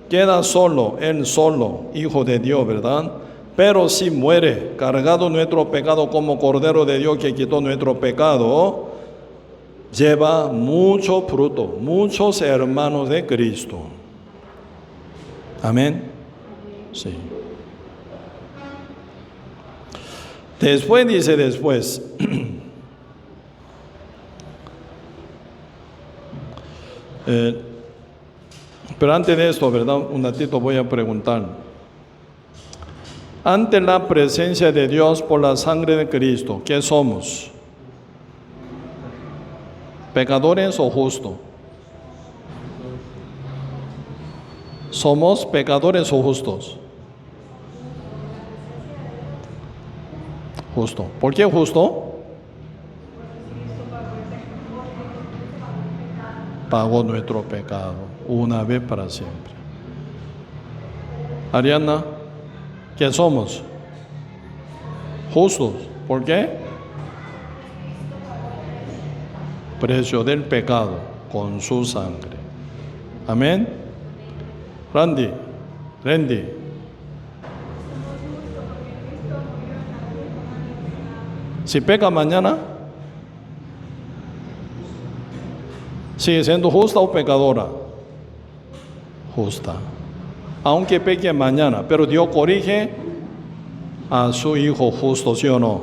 Queda solo, Él solo, Hijo de Dios, ¿verdad? Pero si muere, cargado nuestro pecado como Cordero de Dios que quitó nuestro pecado, lleva mucho fruto, muchos hermanos de Cristo. Amén. Sí. Después dice, pero antes de esto, ¿verdad? Un ratito voy a preguntar. Ante la presencia de Dios por la sangre de Cristo, ¿qué somos? ¿Pecadores o justos? ¿Somos pecadores o justos? Justo. ¿Por qué justo? Pagó nuestro pecado una vez para siempre. Ariana, ¿qué somos? Justos. ¿Por qué? Precio del pecado con su sangre. Amén. Randy. Si peca mañana, ¿sigue siendo justa o pecadora? Justa. Aunque peque mañana, pero Dios corrige a su hijo justo, ¿sí o no?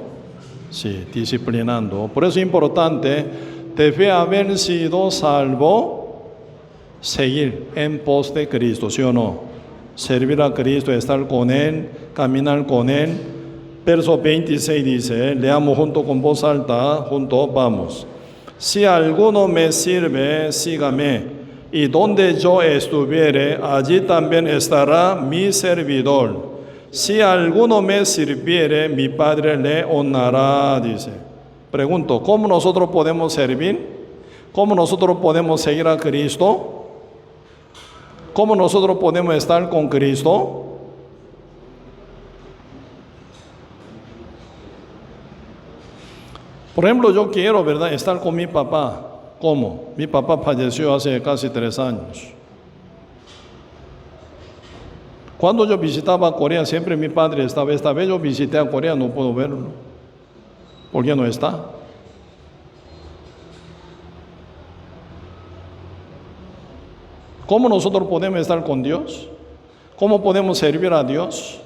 Sí, disciplinando. Por eso es importante, debe haber sido salvo, seguir en pos de Cristo, ¿sí o no? Servir a Cristo, estar con Él, caminar con Él. Verso 26 dice, leamos junto con voz alta, juntos vamos. Si alguno me sirve, sígame, y donde yo estuviere, allí también estará mi servidor. Si alguno me sirviere, mi Padre le honrará, dice. Pregunto, ¿cómo nosotros podemos servir? ¿Cómo nosotros podemos seguir a Cristo? ¿Cómo nosotros podemos estar con Cristo? Por ejemplo, yo quiero, ¿verdad?, estar con mi papá. ¿Cómo? Mi papá falleció hace casi 3 años. Cuando yo visitaba Corea, siempre mi padre estaba. Esta vez yo visité a Corea, no puedo verlo. ¿Por qué no está? ¿Cómo nosotros podemos estar con Dios? ¿Cómo podemos servir a Dios?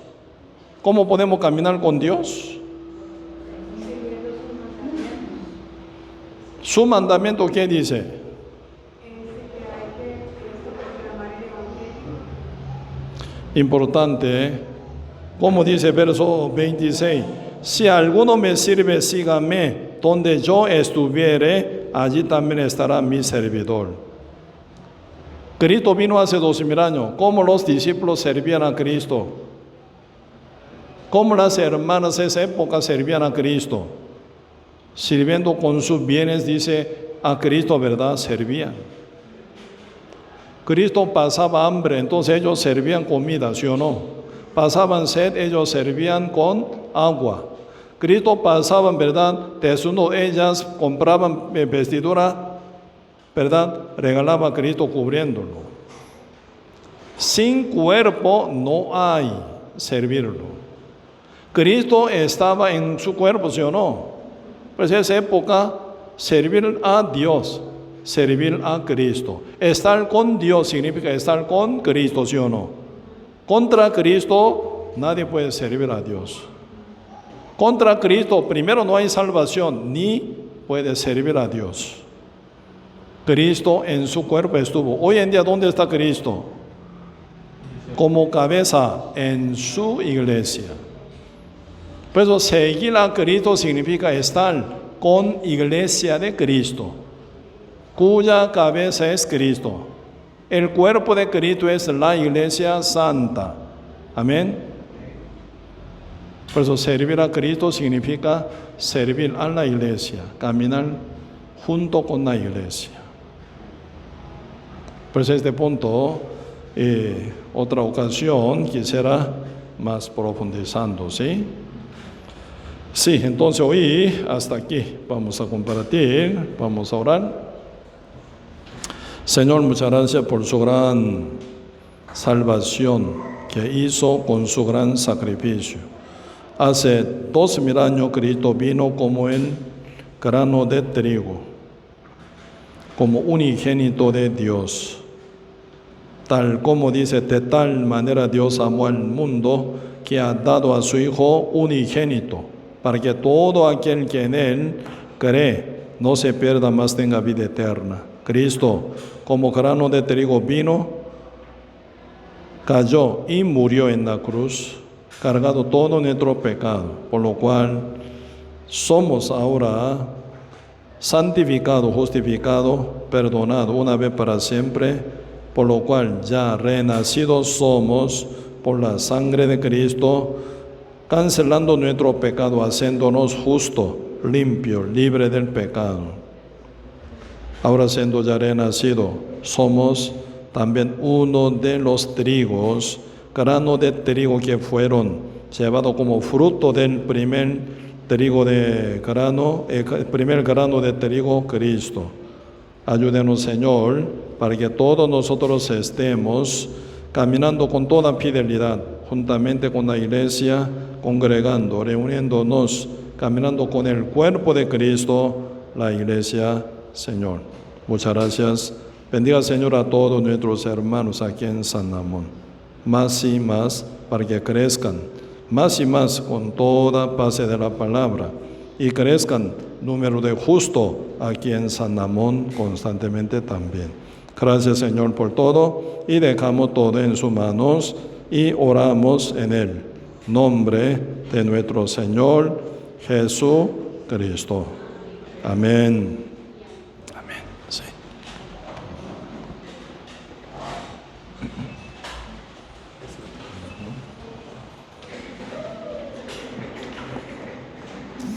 ¿Cómo podemos caminar con Dios? Su mandamiento, ¿qué dice? Importante, como dice verso 26, si alguno me sirve, sígame, donde yo estuviere, allí también estará mi servidor. Cristo vino hace 2000 años. ¿Cómo los discípulos servían a Cristo? ¿Cómo las hermanas de esa época servían a Cristo? Sirviendo con sus bienes, dice, a Cristo, ¿verdad? Servían. Cristo pasaba hambre, entonces ellos servían comida, ¿sí o no? Pasaban sed, ellos servían con agua. Cristo pasaba, ¿verdad?, desnudo, ellas compraban vestidura, ¿verdad?, regalaba a Cristo cubriéndolo. Sin cuerpo no hay servirlo. Cristo estaba en su cuerpo, ¿sí o no? Pues en esa época, servir a Dios, servir a Cristo. Estar con Dios significa estar con Cristo, ¿sí o no? Contra Cristo, nadie puede servir a Dios. Contra Cristo, primero no hay salvación, ni puede servir a Dios. Cristo en su cuerpo estuvo. Hoy en día, ¿dónde está Cristo? Como cabeza en su iglesia. Por eso seguir a Cristo significa estar con iglesia de Cristo, cuya cabeza es Cristo. El cuerpo de Cristo es la iglesia santa. Amén. Por eso servir a Cristo significa servir a la iglesia, caminar junto con la iglesia. Por eso este punto, otra ocasión quisiera más profundizando, ¿sí? Sí, entonces hoy hasta aquí vamos a compartir, vamos a orar. Señor, muchas gracias por su gran salvación que hizo con su gran sacrificio. Hace 2000 años Cristo vino como el grano de trigo, como unigénito de Dios. Tal como dice, de tal manera Dios amó al mundo que ha dado a su Hijo unigénito, para que todo aquel que en Él cree no se pierda, más tenga vida eterna. Cristo, como grano de trigo, vino, cayó y murió en la cruz, cargado todo nuestro pecado, por lo cual somos ahora santificados, justificados, perdonados una vez para siempre, por lo cual ya renacidos somos por la sangre de Cristo, cancelando nuestro pecado, haciéndonos justos, limpios, libres del pecado. Ahora, siendo ya renacidos, somos también uno de los trigos, grano de trigo que fueron llevados como fruto del primer trigo de grano, el primer grano de trigo, Cristo. Ayúdenos, Señor, para que todos nosotros estemos caminando con toda fidelidad, juntamente con la iglesia, congregando, reuniéndonos, caminando con el cuerpo de Cristo, la iglesia, Señor. Muchas gracias. Bendiga, Señor, a todos nuestros hermanos aquí en San Ramón. Más y más para que crezcan, más y más con toda base de la palabra, y crezcan número de justos aquí en San Ramón constantemente también. Gracias, Señor, por todo, y dejamos todo en sus manos y oramos en el nombre de nuestro Señor Jesucristo. Amén.